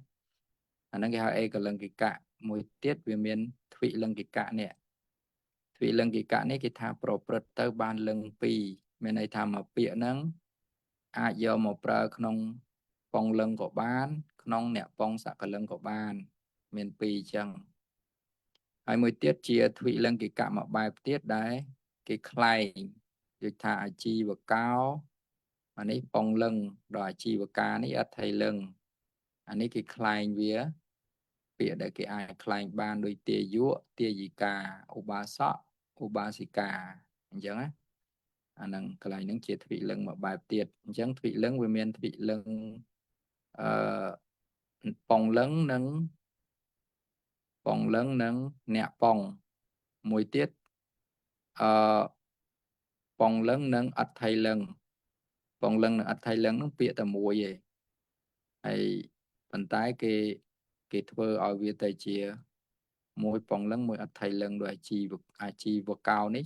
nó cái hai e cả lưng cái cạnh mùi tiết về miền thụy lưng cái cạnh nè thụy lưng cái cạnh này cái thà pro tới ban lưng pi miền này thà mà bịa nắng ai giờ một pra không pong lưng của ban không nè pong sạc lưng của ban miền pi chẳng hai mươi tiết chia thụy lưng cái cả một bài tiết đấy cái clay được thả chi và cao anh ấy pong lưng đòi chi và cá này ở thầy lưng anh ấy cái clay vía bịa để cái ai clay ban đôi tia dúa tia gì cả ubasika chẳng á anh năng cái này những chia thụy lưng một bài tiết chẳng thụy lưng về miền thụy lưng pong lưng nâng nẹ pong mùi tiết pong lưng nâng ắt thay lưng pong lưng nâng ắt thay lưng nó bịa tầm mùi gì hay phần tái cái thơ ở việt tây chia mùi pong lưng mùi ắt thay lưng rồi chi vực cao ní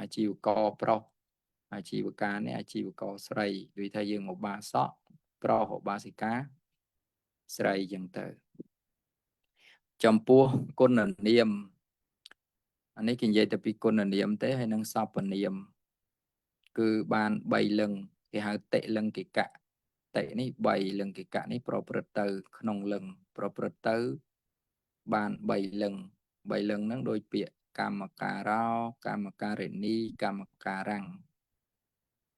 chi vực co pro chi vực cá ní chi vực co sray vì thay dương một ba sọ pro hộ ba xì cá sray dần từ trong pua côn là niệm anh ấy kinh dây tập côn là niệm thế hay năng sắp niệm cứ ban bay lưng cái hai tệ lưng cái cả tệ này bay lưng cái cả này proper không lưng proper ban bay lưng nó đôi bịa cam cà rau cam cà rền ni cam cà răng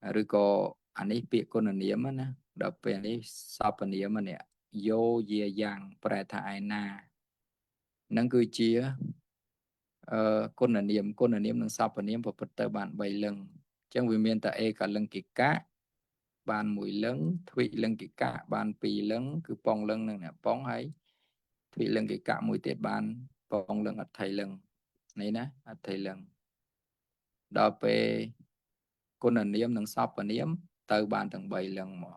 rồi có anh ấy bịa côn là niệm á nè đọc về này sắp niệm mà nè vô dễ dàng phải thải na năng cứ chia côn là niệm năng sắp niệm và bật tờ bản bay lưng chẳng vì miền ta e cả lưng kịch cá bàn mũi lưng thụy lưng kịch cá bàn pì lưng cứ pong lưng nè pong hay thụy lưng kịch cá mũi tiết bàn pong lưng ắt thầy lưng này nè ắt thầy lưng đó về côn là niệm năng sắp niệm tờ bàn tầng bay lưng mà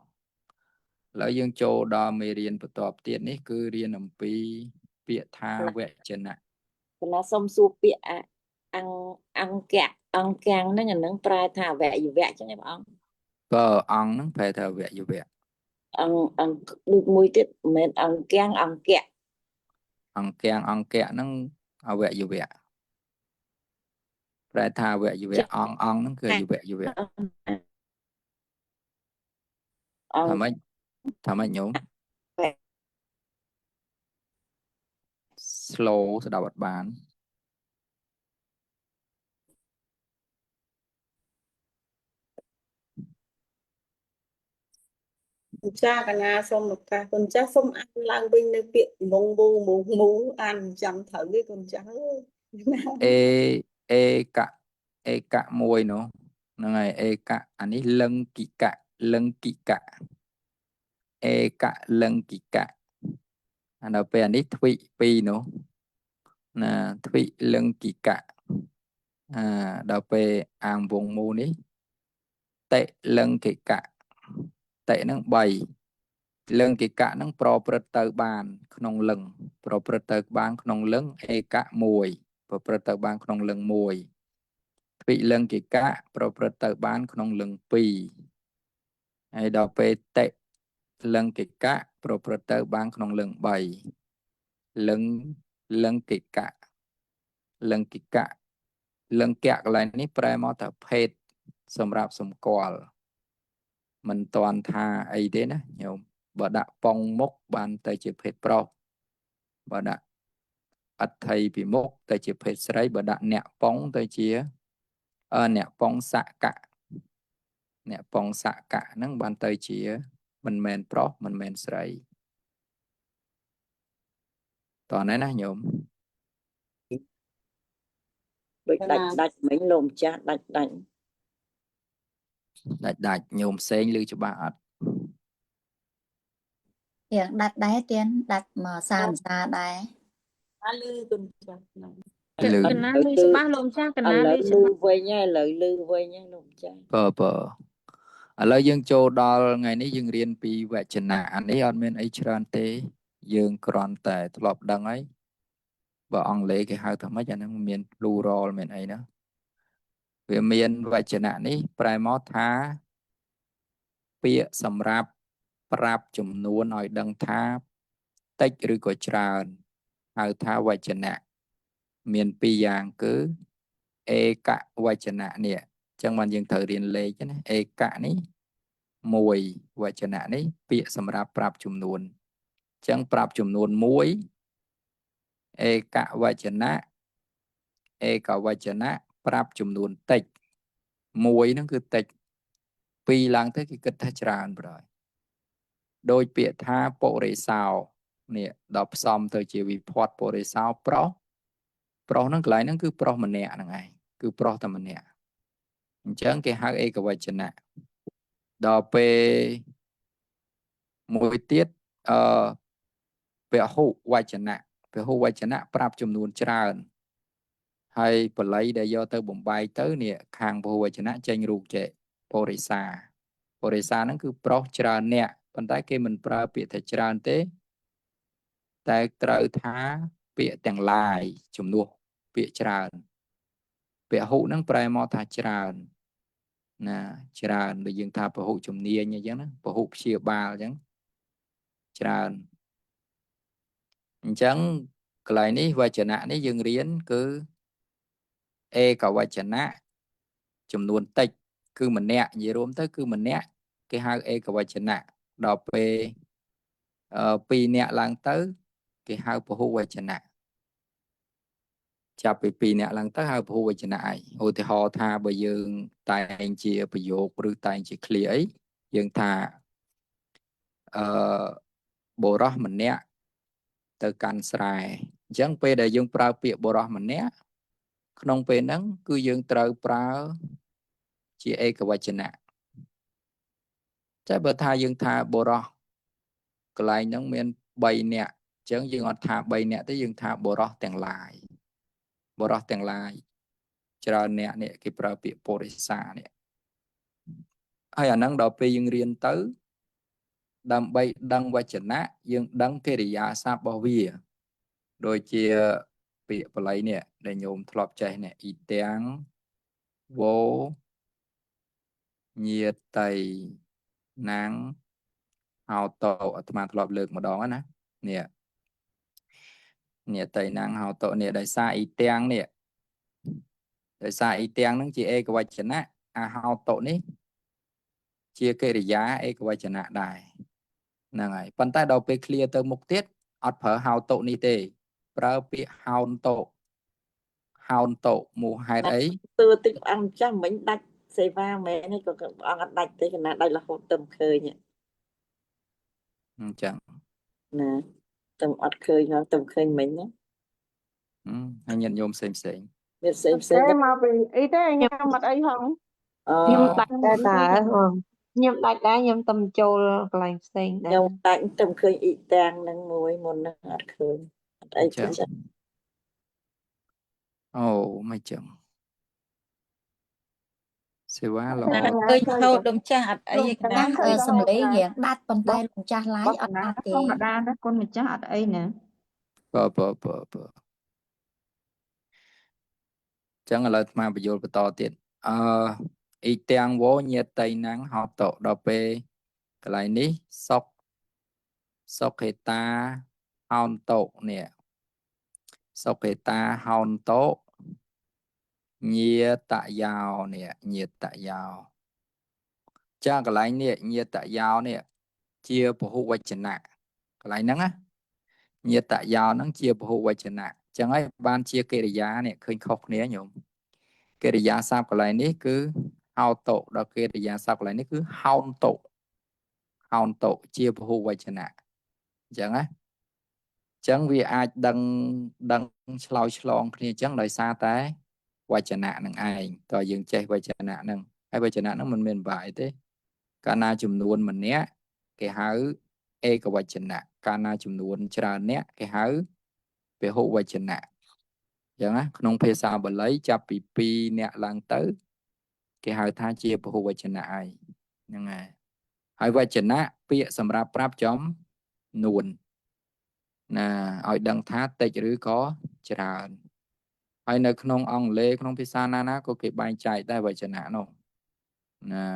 lấy dương châu đó mê riêng bật tập tiết này cứ riêng nằm pi bịa tha vẽ chân ạ là xong su bịa ăn kẹng nó ngần nâng prai thả vẽ gì vẽ chứ em ông có ăn nó phải thả vẽ gì vẽ ăn được mùi tiết mình ăn kẹng ăn kẹng nó vẽ gì vẽ prai thả vẽ gì vẽ ăn nó cười gì vẽ thả mấy nhúng slow sẽ đọc bật bán cha cả nhà xong một cả con cha xong ăn lang binh nơi viện mù ăn chấm thử cái con cha e cả môi nó này e cả anh ấy lưng kỵ cả e cả lưng kỵ cả anh đọc về anh ấy thụy pi nó nè thụy lưng kỵ cả đọc về ang vùng mù ní tệ lưng kỵ cả tệ nó bày lưng kỵ cả nó proper bàn không lưng proper bàn không lưng e cả mùi proper bàn không lưng mùi thụy lưng kỵ cả proper bàn không lưng pi hay đọc về tệ lưng kỵ cả proper bàn không lưng bày lưng kỵ cả lưng kẹt lại ní prai mô tập phết xâm rạp xâm qual mình toàn tha ấy thế nè nhiều bà đã pong mốc bàn tay chìa phết pro bà đã ắt thầy bị mốc tay chìa phết sấy bà đã nẹ pong tay chìa nẹ pong xạ cả nâng bàn tay chìa mình men pro mình men sấy តោះណែណាញោម ដូចដាច់មិញលោកម្ចាស់ដាច់ ដាច់ញោមផ្សេងឮច្បាស់អត់ Tiếng đặt đáy tiếng đặt mà xa đáy. អាលឺគុណចាស់ហ្នឹង ឮ កណាលឺច្បាស់លោកម្ចាស់ក ឥ ណា ឡូ លឺ វ ច្បាស់ លឺវិញហើយឥឡូវលឺវិញហើយលោកម្ចាស់ បើឥឡូវយើងចូលដល់ថ្ងៃនេះយើងរៀនពីវចនៈអានេះអត់មានអីច្រើនទេយើងគ្រាន់តែធ្លាប់ដឹងហើយបើអង់គ្លេសគេហៅថាម៉េចអាហ្នឹងមាន plural មានអីណាវាមានវចនៈនេះប្រែមកថាពាក្យសម្រាប់ប្រាប់ចំនួនឲ្យដឹងថាតិចឬក៏ច្រើនហៅថាវចនៈមានពីរយ៉ាងគឺឯកវចនៈនេះអញ្ចឹងបានយើងត្រូវរៀនលេខណាឯកនេះមួយវចនៈនេះពាក្យសម្រាប់ប្រាប់ចំនួនអញ្ចឹងប្រាប់ចំនួនមួយឯកវចនៈឯកវចនៈប្រាប់ចំនួនតិចមួយហ្នឹងគឺតិចពីរឡើងទៅគេគិតថាច្រើនប្រហែលដោយពាក្យថាបុរិសោនេះដល់ផ្សំទៅជាវិភ័តបុរិសោប្រុសហ្នឹងកន្លែងហ្នឹងគឺប្រុសម្នាក់ហ្នឹងឯងគឺប្រុសតែម្នាក់អញ្ចឹងគេហៅឯកវចនៈដល់ពេលមួយទៀតពហុវចនៈពហុវចនៈប្រាប់ចំនួនច្រើនហើយបល័យដែលយកទៅបំបែកទៅនេះខាងពហុវចនៈចេញរូបចេបុរិសាហ្នឹងគឺប្រុសច្រើនអ្នកប៉ុន្តែគេមិនប្រើពាក្យថាច្រើនទេតែត្រូវថាពាក្យទាំងឡាយជំនួសពាក្យច្រើនពហុហ្នឹងប្រែមកថាច្រើនណាច្រើនដូចយើងថាពហុជំនាញអញ្ចឹងណាពហុព្យាបាលអញ្ចឹងច្រើនអញ្ចឹងកន្លែងនេះវចនៈនេះយើងរៀនគឺឯកវចនៈចំនួនតិចគឺម្នាក់និយាយរួមទៅគឺម្នាក់គេហៅឯកវចនៈដល់ពេលពីរនាក់ឡើងទៅគេហៅពហុវចនៈចាប់ពីពីរនាក់ឡើងទៅហៅពហុវចនៈឯងឧទាហរណ៍ថាបើយើងតែងជាប្រយោគឬតែងជា clear អីយើងថាបុរសម្នាក់ទៅកាន់ស្រែអញ្ចឹងពេលដែលយើងប្រើពាក្យបុរសម្នាក់ក្នុងពេលហ្នឹងគឺយើងត្រូវប្រើជាឯកវចនៈតែបើថាយើងថាបុរសកន្លែងហ្នឹងមាន3នាក់អញ្ចឹងយើងអត់ថា3នាក់ទេយើងថាបុរសទាំងឡាយច្រើនអ្នកនេះគេប្រើពាក្យពុរិសានេះហើយអាហ្នឹងដល់ពេលយើងរៀនទៅដើម្បីដឹងវចនៈយើងដឹងកិរិយាសព្ទរបស់វាដូចជាពាក្យបល័យនេះដែលញោមធ្លាប់ចេះនេះអ៊ីទាំងវោញាតៃណាំងហៅតោអាត្មាធ្លាប់លើកម្ដងណានេះញាតៃណាំងហៅតោនេះដោយសារអ៊ីទាំងនេះដោយសារអ៊ីទាំងហ្នឹងជាឯកវចនៈអាហៅតោនេះជាកិរិយាឯកវចនៈដែរហ្នឹងហើយប៉ុន្តែដល់ពេល clear ទៅមុខទៀតអត់ប្រើហៅតោនេះទេប្រើពាក្យហោនតោមូហេតុអី ទឿតិចអង្គចាស់មិញដាច់សេវាមែនហើយក៏អង្គអត់ដាច់ទេកណាដាច់រហូតទៅឃើញអញ្ចឹង ណាទៅអត់ឃើញហើយទៅឃើញមិញណា ហើយញាតិញោមផ្សេង មានផ្សេង តែមកពីអីទេខ្ញុំអត់អីហង ខ្ញុំដាច់តែខ្ញុំដាច់ដែរខ្ញុំតំចូលកន្លែងផ្សេងដែរ ខ្ញុំដាច់ទៅឃើញអ៊ីទាំងនឹងមួយមុនហ្នឹងអត់ឃើញអត់អីទេចា អូមិនចឹងសេវាល្អ ឃើញថោលោកម្ចាស់អត់អីទេណា សំឡេងរៀងដាច់ប៉ុន្តែលោកម្ចាស់ឡាយអត់ដាច់ទេ ធម្មតាណាគុណម្ចាស់អត់អីណា បើចឹងឥឡូវអាត្មាបញ្យល់បន្តទៀតអ៊ីទាំងវោញាតៃណាំងហៅតោដល់ពេលកន្លែងនេះសុខេតាហោនតោនេះសុខេតាហោនតោញាតយោនេះញាតយោចាកន្លែងនេះញាតយោនេះជាពហុវចនៈកន្លែងហ្នឹងណាញាតយោហ្នឹងជាពហុវចនៈចឹងហើយបានជាកិរិយានេះឃើញខុសគ្នាញោមកិរិយាសព្ទកន្លែងនេះគឺហៅតោដល់កិរិយាសព្ទកន្លែងនេះគឺហោនតោជាពហុវចនៈអញ្ចឹងណា ចឹងវាអាចដឹងឆ្លោយឆ្លងគ្នាចឹងដោយសារតែវចនៈនឹងឯងតើយើងចេះវចនៈនឹងហើយវចនៈនឹងមិនមានបាយទេកាលណាចំនួនម្នាក់គេហៅឯកវចនៈកាលណាចំនួនច្រើនអ្នកគេហៅពហុវចនៈចឹងណាក្នុងភាសាបាលីចាប់ពី2អ្នកឡើងទៅគេហៅថាជាពហុវចនៈហើយហ្នឹងហើយវចនៈពាក្យសម្រាប់ប្រាប់ចំនួនណាឲ្យដឹងថាតិចឬក៏ច្រើនហើយនៅក្នុងអង់គ្លេសក្នុងភាសាណាក៏គេបែងចែកដែរវចនៈនោះណា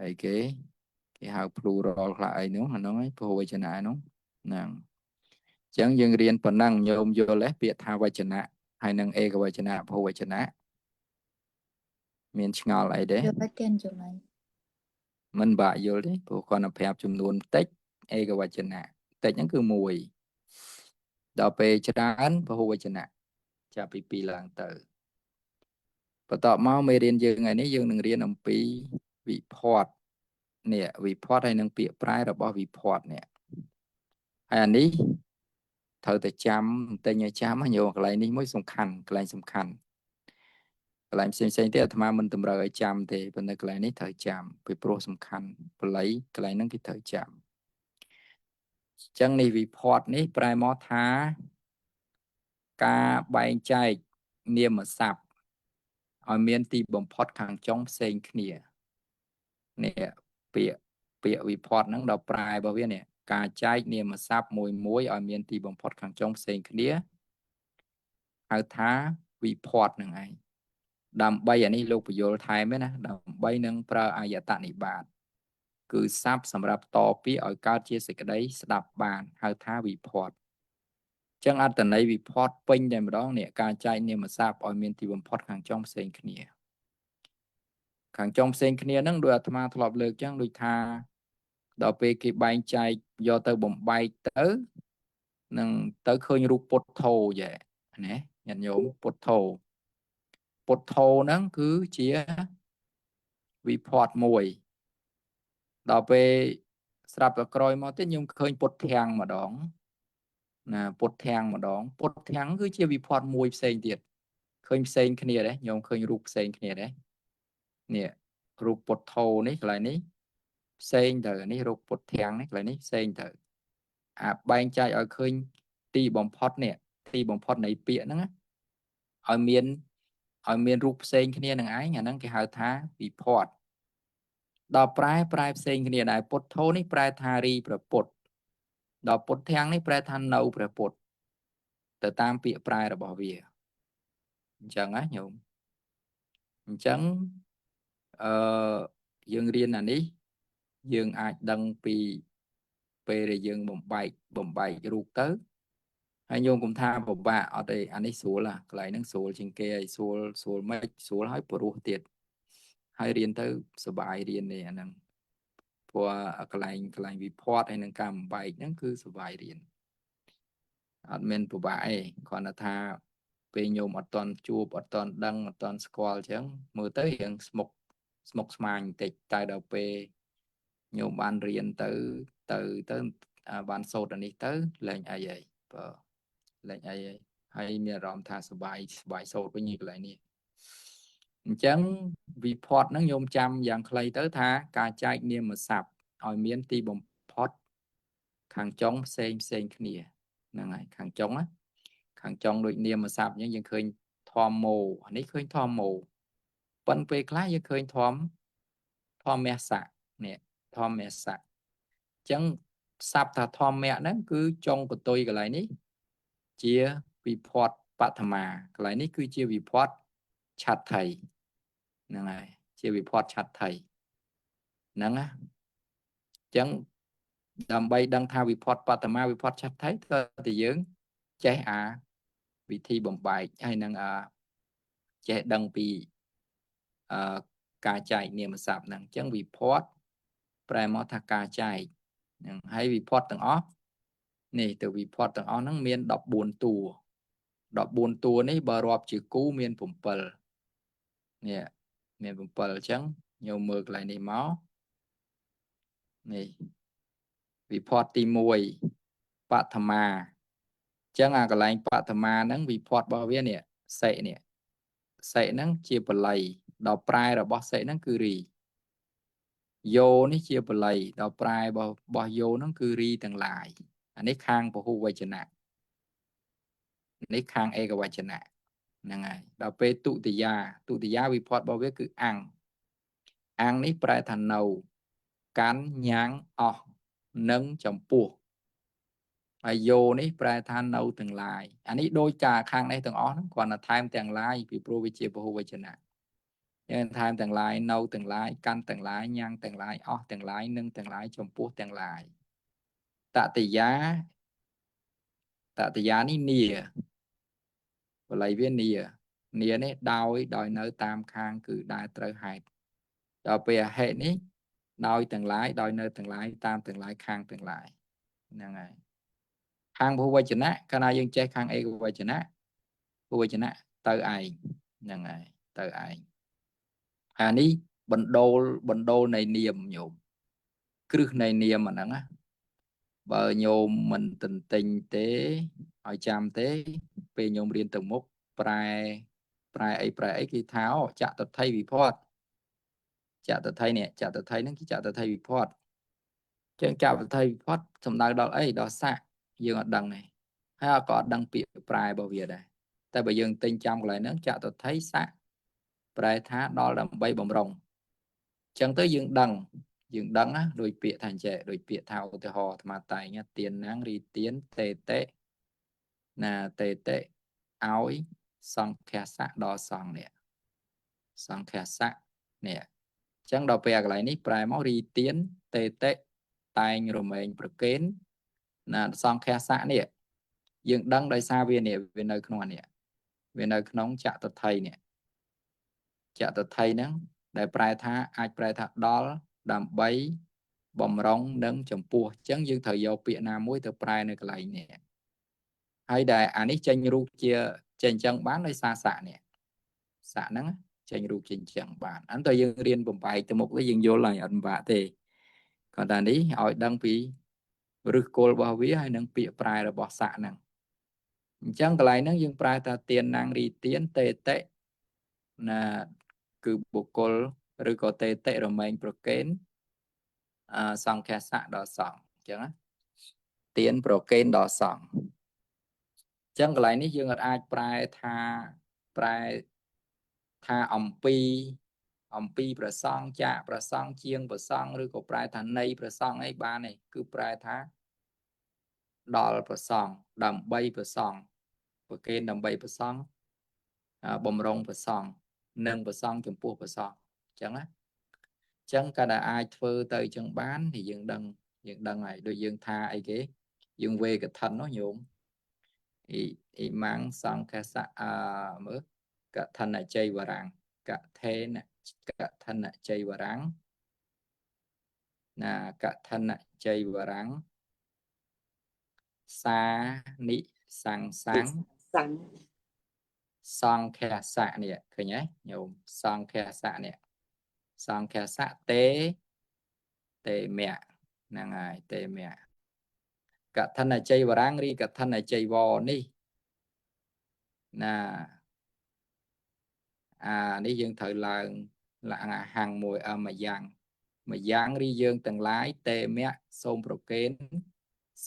អីគេហៅ plural ខ្លះអីនោះអានោះឯងពហុវចនៈនោះហ្នឹងអញ្ចឹងយើងរៀនប៉ុណ្ណឹងញោមយល់ទេពាក្យថាវចនៈហើយនឹងឯកវចនៈពហុវចនៈមានឆ្ងល់អីទេ យល់ហើយទៀនយល់ហើយ មិនបាក់យល់ទេព្រោះគាត់ទៅប្រាប់ចំនួនតិចឯកវចនៈតិចហ្នឹងគឺ1ដល់ពេលច្រើនពហុវចនៈចាប់ពី2ឡើងទៅបន្តមកមេរៀនយើងថ្ងៃនេះយើងនឹងរៀនអំពីវិភ័តនេះវិភ័តហើយនឹងពាក្យប្រែរបស់វិភ័តនេះហើយអានេះត្រូវតែចាំតែញចាំញោមកន្លែងនេះមួយសំខាន់កន្លែងសំខាន់កន្លែងផ្សេងៗទៀតអាត្មាមិនតម្រូវឲ្យចាំទេប៉ុន្តែកន្លែងនេះត្រូវចាំពីព្រោះសំខាន់បល័យកន្លែងហ្នឹងគេត្រូវចាំអញ្ចឹងនេះវិភ័តនេះប្រែមកថាការបែងចែកនាមសព្ទឲ្យមានទីបំផុតខាងចុងផ្សេងគ្នានេះពាក្យវិភ័តហ្នឹងដល់ប្រែរបស់វានេះការចែកនាមសព្ទមួយឲ្យមានទីបំផុតខាងចុងផ្សេងគ្នាហៅថាវិភ័តហ្នឹងឯងដើម្បីអានេះលោកពយល់ថែមណាដើម្បីនឹងប្រើអាយតនិបាតគឺស័ព្ទសម្រាប់តពាក្យឲ្យកើតជាសេចក្តីស្ដាប់បានហៅថាវិភ័តចឹងអត្ថន័យវិភ័តពេញតែម្ដងនេះការចែកនាមសព្ទឲ្យមានទីបំផុតខាងចុងផ្សេងគ្នាខាងចុងផ្សេងគ្នាហ្នឹងដោយអាត្មាធ្លាប់លើកចឹងដូចថាដល់ពេលគេបែងចែកយកទៅបំបែកទៅនឹងទៅឃើញរូបពុទ្ធោយ៉ែណាញាតិញោមពុទ្ធោហ្នឹងគឺជាវិភ័តមួយដល់ពេលស្រាប់តែក្រោយមកទៀតខ្ញុំឃើញពុទ្ធធាំងម្ដងណាពុទ្ធធាំងម្ដងពុទ្ធធាំងគឺជាវិភ័តមួយផ្សេងទៀតឃើញផ្សេងគ្នាដែរខ្ញុំឃើញរូបផ្សេងគ្នាដែរនេះរូបពុទ្ធោនេះកន្លែងនេះផ្សេងទៅនេះរូបពុទ្ធធាំងនេះកន្លែងនេះផ្សេងទៅអាបែងចែកឲ្យឃើញទីបំផុតនេះទីបំផុតនៃពាក្យហ្នឹងឲ្យមានរូបផ្សេងគ្នានឹងឯងអាហ្នឹងគេហៅថាវិភ័តដល់ប្រែផ្សេងគ្នាដែរពុទ្ធោនេះប្រែថារីព្រះពុទ្ធដល់ពុទ្ធធាំងនេះប្រែថានៅព្រះពុទ្ធទៅតាមពាក្យប្រែរបស់វាអញ្ចឹងណាញោមអញ្ចឹងយើងរៀនអានេះយើងអាចដឹងពីពេលដែលយើងបំបែករូបទៅហើយញោមកុំថាពិបាកអត់ទេអានេះស្រួលកន្លែងហ្នឹងស្រួលជាងគេហើយស្រួលមិនស្រួលហើយព្រោះទៀតហើយរៀនទៅសប្បាយរៀននេះអាហ្នឹងព្រោះកន្លែងវិភ័តហើយនឹងការបំបែកហ្នឹងគឺសប្បាយរៀនអត់មានពិបាកទេគ្រាន់តែថាពេលញោមអត់តន់ជួបអត់តន់ដឹងអត់តន់ស្គាល់អញ្ចឹងមើលទៅរៀងស្មុគស្មាញបន្តិចតែដល់ពេលញោមបានរៀនទៅបានសូត្រអានេះទៅលែងអីហើយបើលែងអីហើយមានអារម្មណ៍ថាសប្បាយសូត្រវិញកន្លែងនេះអញ្ចឹងវិភ័តហ្នឹងញោមចាំយ៉ាងខ្លីទៅថាការចែកនាមសព្ទឲ្យមានទីបំផុតខាងចុងផ្សេងគ្នាហ្នឹងហើយខាងចុងដូចនាមសព្ទអញ្ចឹងយើងឃើញធម្មោអានេះឃើញធម្មោប៉ុន្តែពេលខ្លះយើងឃើញធម្មសៈនេះធម្មសៈអញ្ចឹងសព្ទថាធម្មៈហ្នឹងគឺចុងកតុយកន្លែងនេះជាវិភ័តបឋមាកន្លែងនេះគឺជាវិភ័តឆដ្ឋីហ្នឹងហើយជាវិភ័តឆដ្ឋីហ្នឹងណាអញ្ចឹងដើម្បីដឹងថាវិភ័តបឋមាវិភ័តឆដ្ឋីត្រូវតែយើងចេះវិធីបំបែកហើយនឹងចេះដឹងពីការចែកនាមសព្ទហ្នឹងអញ្ចឹងវិភ័តប្រែមកថាការចែកហ្នឹងហើយវិភ័តទាំងអស់នេះទៅវិភ័តទាំងអស់ហ្នឹងមាន14តួ14តួនេះបើរាប់ជាគូមាន7នេះមាន7អញ្ចឹងញោមមើលកន្លែងនេះមកនេះវិភ័តទី1 បឋមាចឹងអាកន្លែងបឋមាហ្នឹងវិផតរបស់វានេះសិនេះសិហ្នឹងជាបល័យដល់ប្រែរបស់សិហ្នឹងគឺរីយោនេះជាបល័យដល់ប្រែរបស់យោហ្នឹងគឺរីទាំងឡាយអានេះខាងពហុវចនៈនេះខាងឯកវចនៈហ្នឹងហើយដល់ពេលទុតិយាវិផតរបស់វាគឺអង្គនេះប្រែថានៅកាន់ញ៉ាំងអស់និងចំពោះហើយយោនេះប្រែថានៅទាំងឡាយអានេះដោយការខាងនេះទាំងអស់ហ្នឹងគ្រាន់តែថែមទាំងឡាយពីព្រោះវាជាពហុវចនៈយើងថែមទាំងឡាយនៅទាំងឡាយកាន់ទាំងឡាយញ៉ាំងទាំងឡាយអស់ទាំងឡាយនិងទាំងឡាយចំពោះទាំងឡាយតតិយានេះនីបល័យវានីនេះដោយនៅតាមខាងគឺដែលត្រូវហេតុដល់ពេលអហេតុនេះដោយទាំងឡាយដោយនៅទាំងឡាយតាមទាំងឡាយខាងទាំងឡាយហ្នឹងហើយខាងពហុវចនៈកាលណាយើងចេះខាងឯកវចនៈពហុវចនៈទៅឯងហ្នឹងហើយទៅឯងអានេះបណ្ដូលនៃនាមញោមគ្រឹះនៃនាមអាហ្នឹងណាបើញោមមិនទន្ទិញទេឲ្យចាំទេពេលញោមរៀនទៅមុខប្រែអីគេថាចតុដ្ឋីវិផតចតុដ្ឋីនេះចតុដ្ឋីហ្នឹងគឺចតុដ្ឋីវិផតចឹងចតុដ្ឋីវិផតសំដៅដល់អីដល់ស័កយើងអត់ដឹងទេហើយក៏អត់ដឹងពាក្យប្រែរបស់វាដែរតែបើយើងទិញចាំកន្លែងហ្នឹងចតុដ្ឋីស័កប្រែថាដល់ដើម្បីបំរុងចឹងទៅយើងដឹងណាដោយពាក្យថាអញ្ចេះដោយពាក្យថាឧទាហរណ៍អាត្មាតែងទៀនណាងរីទៀនតេតេណាតេតេឲ្យសង្ឃស័កដល់សង្ឃនេះសង្ឃស័កនេះចឹងដល់ពេលកន្លែងនេះប្រែមករីទៀនតេតេតែងរមែងប្រកេនណាសង្ឃស័កនេះយើងដឹងដោយសារវានេះវានៅក្នុងនេះវានៅក្នុងចតុដ្ឋីនេះចតុដ្ឋីហ្នឹងដែលប្រែថាអាចប្រែថាដល់ដើម្បីបំរុងនិងចំពោះអញ្ចឹងយើងត្រូវយកពាក្យណាមួយទៅប្រែនៅកន្លែងនេះហើយដែលអានេះចេញរូបជាចេញអញ្ចឹងបានដោយសារស័កនេះស័កហ្នឹងចេញរូបចេញអញ្ចឹងបានអន្តើយើងរៀនបំបែកទៅមុខទៅយើងយល់ហើយអត់ពិបាកទេគាត់ថានេះឲ្យដឹងពីឫសគល់របស់វាហើយនឹងពាក្យប្រែរបស់ស័កហ្នឹងអញ្ចឹងកន្លែងហ្នឹងយើងប្រែថាទៀនណាងរីទៀនតេតេណាគឺបុគ្គលឬក៏តេតេរមែងប្រកេនសង្ឃស័កដល់សង្ឃអញ្ចឹងណាទៀនប្រកេនដល់សង្ឃអញ្ចឹងកន្លែងនេះយើងអាចប្រែថាអំពីព្រះសង្ឃចាកព្រះសង្ឃជាងព្រះសង្ឃឬក៏ប្រែថានៃព្រះសង្ឃអីបានទេគឺប្រែថាដល់ព្រះសង្ឃដើម្បីព្រះសង្ឃប្រកេនដើម្បីព្រះសង្ឃបំរុងព្រះសង្ឃនិងព្រះសង្ឃចំពោះព្រះសង្ឃអញ្ចឹងណាអញ្ចឹងក៏ដែលអាចធ្វើទៅអញ្ចឹងបានthìយើងដឹងហើយដូចយើងថាអីគេយើងវេកឋិននោះញោមអ៊ីម៉ាំងសង្ឃស័កមើលកឋិនជ័យវរាំងកថេនកឋិនជ័យវរាំងណាកឋិនជ័យវរាំងសានិសង្សង្ឃសង្ឃស័កនេះឃើញទេញោមសង្ឃស័កនេះសង្ឃស័កតេមៈហ្នឹងហើយតេមៈកឋិនជ័យវរាំងឬកឋិនជ័យវរនេះណានេះយើងត្រូវឡើងហាំងមួយមួយយ៉ាងឬយើងទាំងឡាយតេមៈសូមប្រកេន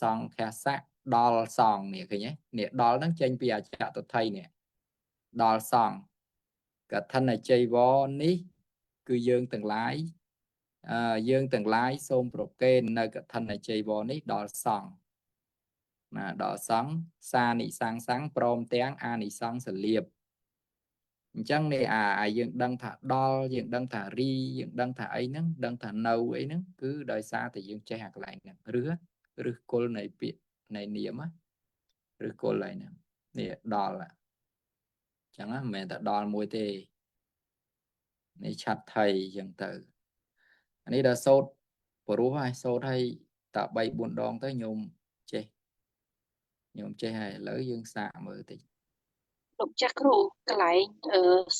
សង្ឃស័កដល់សង្ឃនេះឃើញទេនេះដល់ហ្នឹងចេញពីអចតុដ្ឋីនេះដល់សង្ឃកឋិនជ័យវរនេះគឺយើងទាំងឡាយសូមប្រកេននៅកឋិនជ័យវរនេះដល់សង្ឃណាដល់សង្ឃសានិសង្សង្ឃព្រមទាំងអានិសង្សលៀបអញ្ចឹងនេះយើងដឹងថាដល់យើងដឹងថារីយើងដឹងថាអីហ្នឹងដឹងថានៅអីហ្នឹងគឺដោយសារតែយើងចេះអាកន្លែងហ្នឹងឬគល់នៃពាក្យនៃនាមឬគល់ហើយហ្នឹងនេះដល់អញ្ចឹងមិនមែនតែដល់មួយទេនេះឆាត់ថៃអញ្ចឹងទៅអានេះដល់សូត្រព្រោះហើយសូត្រឲ្យតែ3 4 ដងទៅញោមចេះហើយឥឡូវយើងសាកមើលតិចលោកចាស់គ្រូកន្លែង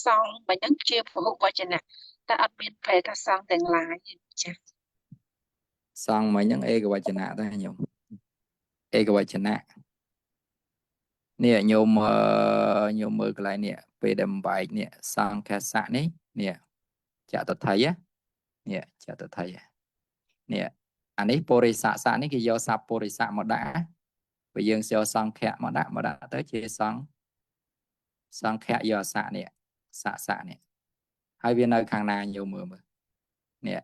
សង្ឃបែបហ្នឹងជាពហុវចនៈតែអត់មានប្រែថាសង្ឃទាំងឡាយចាស់ សង្ឃមិញហ្នឹងឯកវចនៈដែរញោម ê cái vậy chân nè nè nhôm mơ cái này nè về đầm bài nè sang khe sạ nè nè chả tự thấy á nè chả tự thấy nè anh ấy pori sạ sạ nè cái do sạp pori sạ mà đã bây giờ sẽ sang khe mà đã tới chia sang khe do sạ nè sạ nè hai viên nơi khang na nhiều mưa nè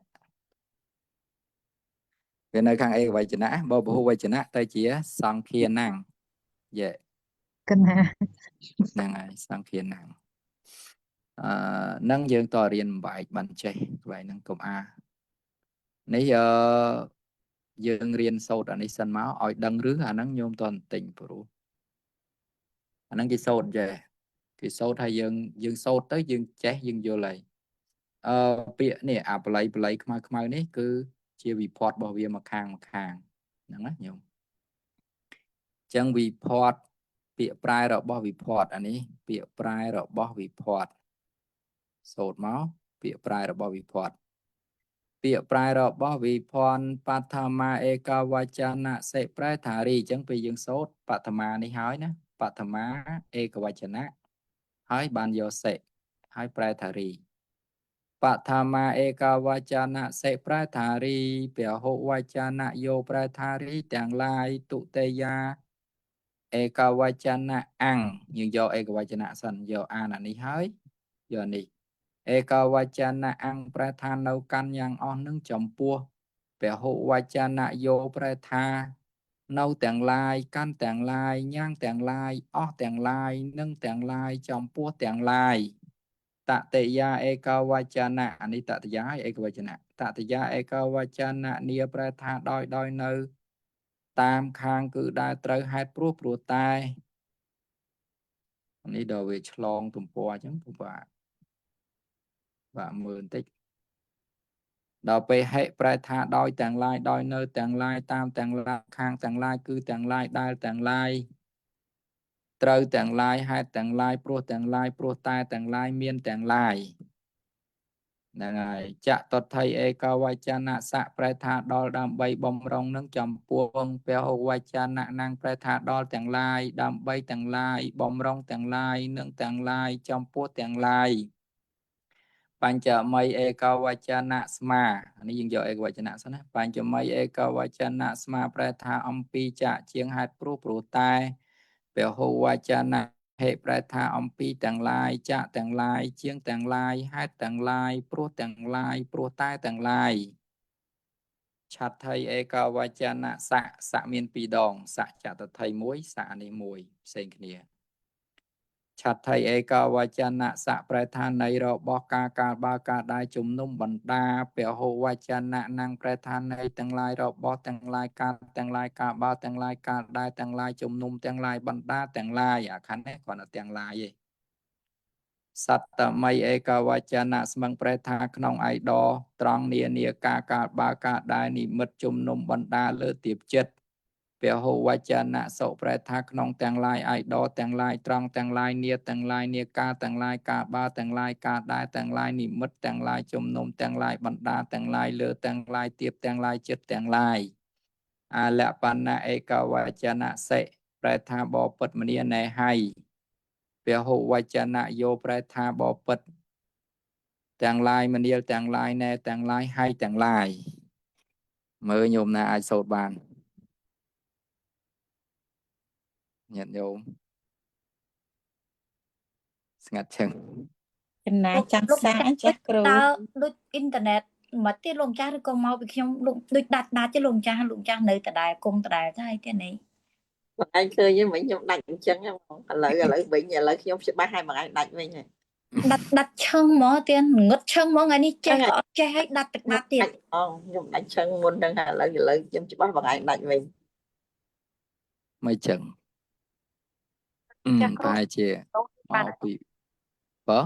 viên nơi khang ê cái vậy chân nè bao bố vậy chân nè tới chia sang kia nàng dạ Cần hà. nàng ấy sang kia nàng nâng dương tòa riêng bài bản chế vậy nâng công a nếu giờ dương riêng sâu ở đây sân máu ỏi đăng rứ nâng nhôm toàn tỉnh phụ nâng cái sâu về cái sâu thay dương sâu tới dương chết dương vô lại bịa nè play khmai này cứ chia report bảo vệ mà khang nâng á nhôm chẳng report bịa prai rồi bảo report anh ấy bịa prai rồi bảo report sâu máu bịa prai rồi bảo report bịa prai rồi bảo report pathama ekavachana sẽ prai thari chẳng bị dương sốt pathama này hỏi nè pathama ekavachana hỏi ban vô sẽ hỏi prai thari pathama ekavachana sẽ prai thari bịa hộ vachana vô prai thariទាំងឡាយ tụ tê ya ekavachana ăn nhưng do ekavachana sanh do an này hỏi do này ekavachana ăn prai tha nâu căn yang on nâng chấm pua bẻ hộ vachana vô prai tha nâuទាំងឡាយ cănទាំងឡាយ nhangទាំងឡាយ អស់ទាំងឡាយ nângទាំងឡាយ chấm puaទាំងឡាយ តតយាឯកវចនៈអានេះតតយាឯកវចនៈតតយាឯកវចនៈនាប្រែថាដោយនៅតាមខាងគឺដើរត្រូវហេតុព្រោះតែនេះដល់វាឆ្លងទំព័រអញ្ចឹងពិបាកមើលបន្តិចដល់ពេលហេប្រែថាដោយទាំងឡាយដោយនៅទាំងឡាយតាមទាំងឡាយខាងទាំងឡាយគឺទាំងឡាយដែលទាំងឡាយត្រូវទាំងឡាយហេតុទាំងឡាយព្រោះទាំងឡាយព្រោះតែទាំងឡាយមានទាំងឡាយហ្នឹងហើយចតថៃឯកវចនៈសៈប្រែថាដល់ដើម្បីបំរុងនឹងចំពោះពហុវចនៈណាំងប្រែថាដល់ទាំងឡាយដើម្បីទាំងឡាយបំរុងទាំងឡាយនឹងទាំងឡាយចំពោះទាំងឡាយបញ្ចម័យឯកវចនៈស្មានេះយើងយកឯកវចនៈសិនណាបញ្ចម័យឯកវចនៈស្មាប្រែថាអំពីចាក់ជាងហេតុព្រោះតែពហុវចនៈហេប្រែថាអំពីទាំងឡាយចាក់ទាំងឡាយជាងទាំងឡាយហេតុទាំងឡាយព្រោះទាំងឡាយព្រោះតែទាំងឡាយឆាត់ថៃឯកវចនៈសៈមាន2ដងសៈចតថៃ1សៈនេះ1ផ្សេងគ្នាឆាត់ថៃឯកវចនៈសៈប្រែថានៃរបស់ការបើការដែលជំនុំបណ្ដាពហុវចនៈណាំងប្រែថានៃទាំងឡាយរបស់ទាំងឡាយការទាំងឡាយការបើទាំងឡាយការដែលទាំងឡាយជំនុំទាំងឡាយបណ្ដាទាំងឡាយអាខាងនេះគ្រាន់តែទាំងឡាយឯងសត្តម័យឯកវចនៈស្មឹងប្រែថាក្នុងឯដត្រង់នាការបើការដែលនិមិត្តជំនុំបណ្ដាលើទៀបចិត្តពហុវចនៈសុប្រែថាក្នុងទាំងឡាយឯដទាំងឡាយត្រង់ទាំងឡាយនាទាំងឡាយនាការទាំងឡាយការបើទាំងឡាយការដែលទាំងឡាយនិមិត្តទាំងឡាយជំនុំទាំងឡាយបណ្ដាទាំងឡាយលើទាំងឡាយទៀបទាំងឡាយចិត្តទាំងឡាយអលបណ្ណឯកវចនៈសិប្រែថាបពិតម្នាណែហើយពហុវចនៈយោប្រែថាបពិតទាំងឡាយមនាលទាំងឡាយណែទាំងឡាយហើយទាំងឡាយមើលញោមណាអាចសូត្របានញាតិញោមស្ងាត់ឈឹង ចំណាយចាំសាចាស់គ្រូ តើដូចអ៊ីនធឺណិតមកទៀតលោកម្ចាស់ឬក៏មកពីខ្ញុំលោកដូចដាច់ទេលោកម្ចាស់នៅដដែលគង់ដដែលទៅហើយទៀតនេះ បងឯងឃើញវិញខ្ញុំដាច់អញ្ចឹងហ្នឹងបងឥឡូវវិញឥឡូវខ្ញុំច្បាស់ហើយបងឯងដាច់វិញហើយដាច់ឈឹងហ្មងទៀតងឹតឈឹងហ្មងថ្ងៃនេះចេះក៏អត់ចេះឲ្យដាច់ទឹកដាច់ទៀតខ្ញុំដាច់ឈឹងមុនហ្នឹងហើយឥឡូវខ្ញុំច្បាស់បងឯងដាច់វិញ មិនចឹងប្រហែលជាមកពីបើ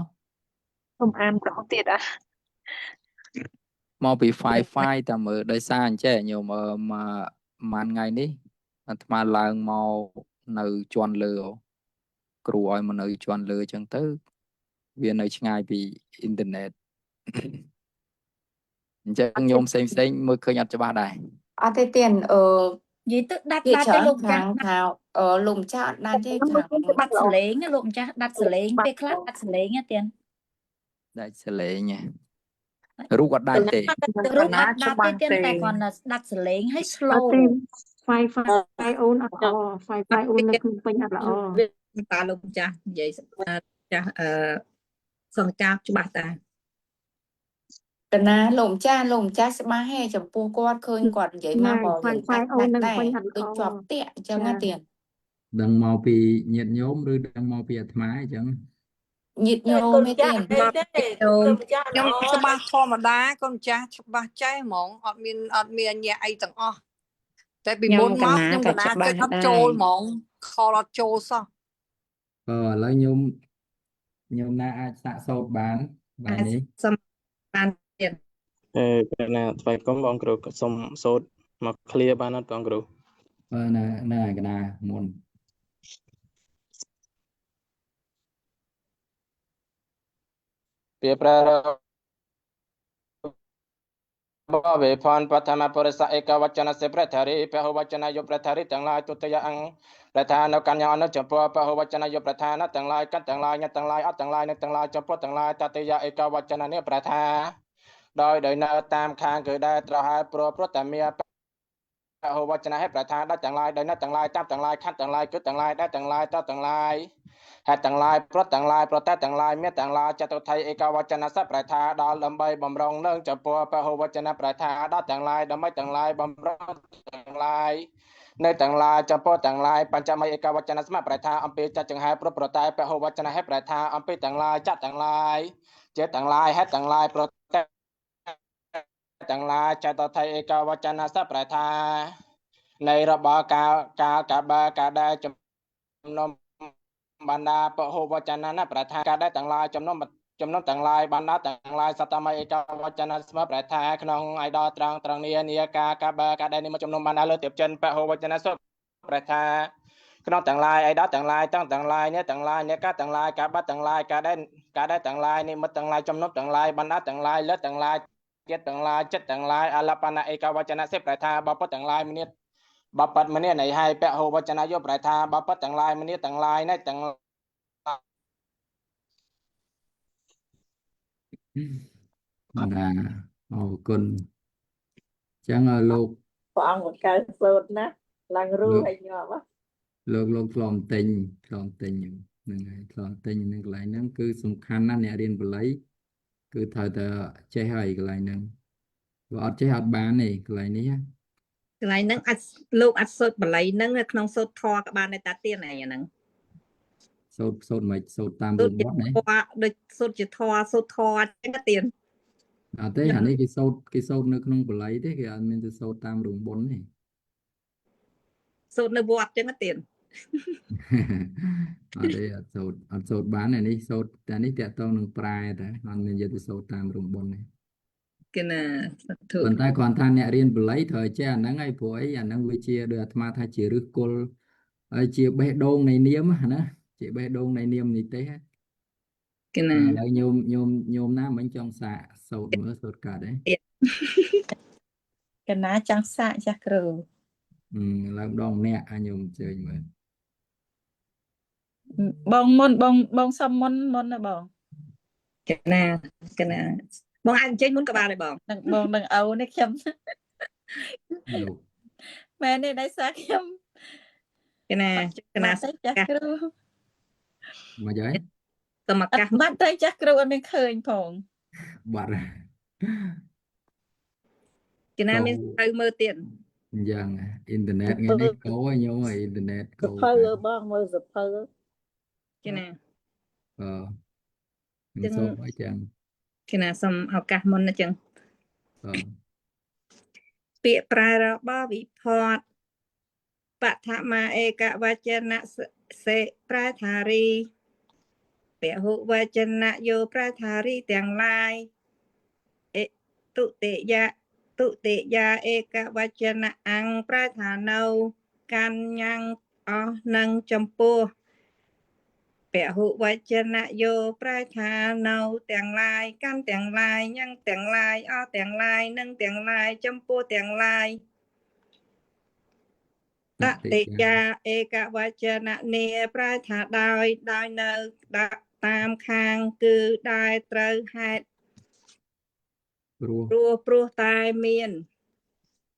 ខ្ញុំអានម្ដងទៀតមកពី Wi-Fi តែមើលដោយសារអញ្ចេះញោមមួយថ្ងៃនេះអាត្មាឡើងមកនៅជាន់លើគ្រូឲ្យមកនៅជាន់លើអញ្ចឹងទៅវានៅឆ្ងាយពីអ៊ីនធឺណិតអញ្ចឹងញោមផ្សេងមើលឃើញអត់ច្បាស់ដែរ អត់ទេទៀន vậy tức đặt Kia đặt cho chở lục cha hàng thảo ở lùm cha đan thế thảo đặt xử lý nghe lục cha đặt xử lý về class đặt xử lý nghe tiền ដាច់សលេងរូបអត់ដាច់ទេ រូបអត់ដាច់ទេtiềnតែcòn là đặt xử lý hay អត់ slow ទេហ្វាយអូនអត់ល្អហ្វាយអូននៅក្នុងពេញអត់ល្អ តាលោកចាស់និយាយចាស់សង្កាបច្បាស់តា កណាលំចាស់ច្បាស់ហេចំពោះគាត់ឃើញគាត់និយាយមកក៏និយាយដាច់ដែរដូចជាប់តាក់អញ្ចឹងណាទៀត ដឹងមកពីញាតិញោមឬដឹងមកពីអាត្មាអញ្ចឹង ញាតិញោមទេទៀត ខ្ញុំច្បាស់ធម្មតាកូនចាស់ច្បាស់ចេះហ្មងអត់មានញាក់អីទាំងអស់តែពីមុនមកខ្ញុំកណាចិត្តអត់ចូលហ្មងខលអត់ចូលសោះ ឥឡូវញោមណាអាចសាកសោតបានបាទនេះ សំបានទៀត កណាថ្វាយគុំបងគ្រូសុំសូត្រមក clear បានអត់បងគ្រូ នៅឯកណាមុន ពីប្រាបវេផនបឋមពុរិសឯកវចនសេប្រធារីពហវចនយុប្រធារីទាំងឡាយទុតិយអង្គប្រធាននៅកញ្ញាអនុចំពោះពហវចនយុប្រធានទាំងឡាយកាត់ទាំងឡាយញ៉ាទាំងឡាយអត់ទាំងឡាយនៅទាំងឡាយចំពោះទាំងឡាយតតិយឯកវចននេះប្រធាដោយនៅតាមខាងគឺដែរត្រហើយព្រោះតែមានពហវចនឲ្យប្រធានដល់ទាំងឡាយដោយនៅទាំងឡាយតាមទាំងឡាយខណ្ឌទាំងឡាយគឺទាំងឡាយដែរទាំងឡាយតទាំងឡាយ ហេតុទាំងឡាយប្រទាំងឡាយប្រតែទាំងឡាយមានទាំងឡាយចតុថៃឯកវចនសប្រថាដល់ដើម្បីបំរុងនឹងចំពោះពហវចនប្រថាដល់ទាំងឡាយដើម្បីទាំងឡាយបំរុងទាំងឡាយនៅទាំងឡាយចំពោះទាំងឡាយបញ្ចមឯកវចនស្មប្រថាអំពីចចង្ហែប្រប្រតែពហវចនហេប្រថាអំពីទាំងឡាយចទាំងឡាយជាទាំងឡាយហេតុទាំងឡាយប្រតែទាំងឡាយចតុថៃឯកវចនសប្រថានៃរបស់កាបាកាដែរចំណុំ បណ្ដាពហុវចនៈប្រថាការដែលទាំងឡាយចំណុំទាំងឡាយបណ្ដាទាំងឡាយសតមឯកវចនៈស្មប្រថាក្នុងឯដល់ត្រង់នាការកាបការដែលនេះមកចំណុំបណ្ដាលើទៀបចិនពហុវចនៈប្រថាក្នុងទាំងឡាយឯដល់ទាំងឡាយទាំងឡាយនេះទាំងឡាយនេះការទាំងឡាយកាបទាំងឡាយការដែលទាំងឡាយនេះមកទាំងឡាយចំណុំទាំងឡាយបណ្ដាទាំងឡាយលើទាំងឡាយទៀតទាំងឡាយចិត្តទាំងឡាយអលបនៈឯកវចនៈសេប្រថាបបទាំងឡាយមនិត បបិទ្ធមនីនៃហើយពហុវចនយុប្រថាបបិទ្ធទាំងឡាយមនីទាំងឡាយនេះទាំង ណាអរគុណចឹងលោក ព្រះអង្គបង្កើតសូត្រណាឡើងរੂឲ្យញាប់ លោកឆ្លងទិញហ្នឹងហើយឆ្លងទិញនឹងកន្លែងហ្នឹងគឺសំខាន់ណាស់អ្នករៀនបល័យគឺត្រូវតែចេះហើយកន្លែងហ្នឹងបើអត់ចេះអត់បានទេកន្លែងនេះ កន្លែងហ្នឹងអាចលោកអាចសូត្របល័យហ្នឹងនៅក្នុងសូត្រធរក៏បានដែរតាទៀនហ្នឹង សូត្រមិនសូត្រតាមរូបវត្តណាដូចសូត្រជាធរសូត្រធរអញ្ចឹងទៀនអត់ទេអានេះគេសូត្រនៅក្នុងបល័យទេគេអត់មានទៅសូត្រតាមរូបបុណ្យទេសូត្រនៅវត្តអញ្ចឹងទៀនអត់ទេអត់សូត្របានអានេះសូត្រតែនេះតាក់ទងនឹងប្រែតែអត់មានយកទៅសូត្រតាមរូបបុណ្យទេគេណាប៉ុន្តែគាត់ថាអ្នករៀនបល័យត្រូវចេះអាហ្នឹងហើយព្រោះអីអាហ្នឹងវាជាដូចអាត្មាថាជាឫសគល់ហើយជាបេះដូងនៃនាមណាជាបេះដូងនៃនាមនីតិគេណាឥឡូវញោមណាមិនចង់សាកសូត្រមើលសូត្រកាត់ទេកណាចង់សាកចាស់គ្រូ ឡើងម្ដងម្នាក់ញោមអញ្ជើញមើល បងមុនបងសុំមុនណាបង កណាបងអាចអញ្ជើញមុនក៏បានដែរបងនឹងអូននេះខ្ញុំមែនទេដៃសាខ្ញុំ កណាចាស់គ្រូ មកយាយ សមកាស បាត់ទៅចាស់គ្រូអត់មានឃើញផង បាត់ កណាមានទៅមើលទៀត អញ្ចឹងអ៊ីនធឺណិតថ្ងៃនេះកោញោមអ៊ីនធឺណិតកោ សភៅបងមើលសភៅ កណា ខ្ញុំសូមអញ្ចឹង កណាសុំឱកាសមុនអញ្ចឹងពាក្យប្រែរបស់វិផត បឋមាឯកវចនៈសេប្រធារីពហុវចនៈយោប្រធារីទាំងឡាយអិទុតិយាឯកវចនៈអង្គប្រធានៅកញ្ញាំងអស់នឹងចំពោះពហុវចនៈយោប្រធានៅទាំងឡាយកាន់ទាំងឡាយញ៉ាំងទាំងឡាយអស់ទាំងឡាយនឹងទាំងឡាយចំពោះទាំងឡាយ តតិយាเอกវចនៈនាប្រែថាដោយនៅដាក់តាមខាងគឺដែលត្រូវហេតុ ព្រោះតែមាន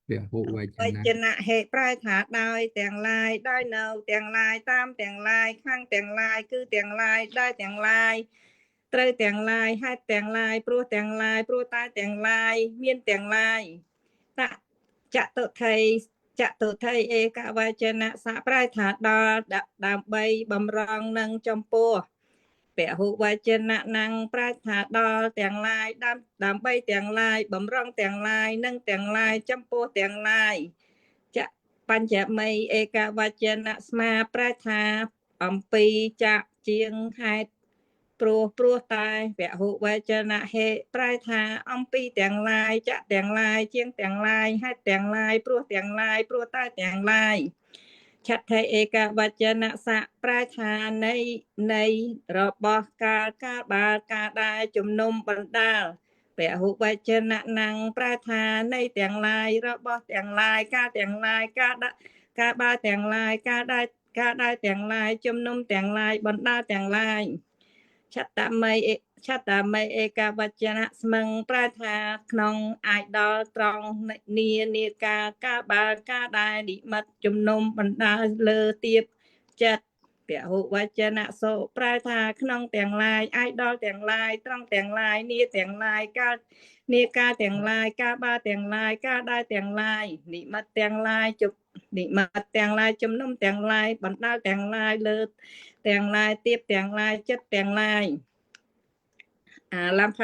ពហុវច វ នៈ ចនៈហេតុប្រែថាដោយទាំងឡាយដោយនៅទាំងឡាយតាមទាំងឡាយខាងទាំងឡាយគឺទាំងឡាយដែលទាំងឡាយត្រូវទាំងឡាយហេតុទាំងឡាយព្រោះទាំងឡាយព្រោះតែទាំងឡាយមានទាំងឡាយតចតុថីเอกវចនៈសៈប្រែថាដល់ដើម្បីបំរុងនឹងចំពោះពហុវចនៈនឹងប្រែថាដល់ទាំងឡាយដើម្បីទាំងឡាយបំរុងទាំងឡាយនិងទាំងឡាយចំពោះទាំងឡាយចបញ្ចមីเอกវចនៈស្មាប្រែថាអំពីចាក់ជាងហេតុព្រោះតែពហុវចនៈហេប្រែថាអំពីទាំងឡាយចាក់ទាំងឡាយជាងទាំងឡាយហេតុទាំងឡាយព្រោះទាំងឡាយព្រោះតែទាំងឡាយឆដ្ឋិเอกវចនៈសៈប្រែថានៃរបស់ការបាការដែលជំនុំបណ្ដាលពហុវចនៈនឹងប្រែថានៃទាំងឡាយរបស់ទាំងឡាយការទាំងឡាយការបាទាំងឡាយការដែលទាំងឡាយជំនុំទាំងឡាយបណ្ដាលទាំងឡាយឆត្តមីเอกវចនៈស្មឹងប្រែថាក្នុងអាចដល់ត្រង់នាការបាការដែលនិមិត្តជំនុំបណ្ដាលលើទៀបចិត្តពហុវចនៈសូប្រែថាក្នុងទាំងឡាយអាចដល់ទាំងឡាយត្រង់ទាំងឡាយនាទាំងឡាយការទាំងឡាយការបាទាំងឡាយការដែលទាំងឡាយនិមិត្តទាំងឡាយជំនុំទាំងឡាយបណ្ដាលទាំងឡាយលើទាំងឡាយទៀបទាំងឡាយចិត្តទាំងឡាយអាលម្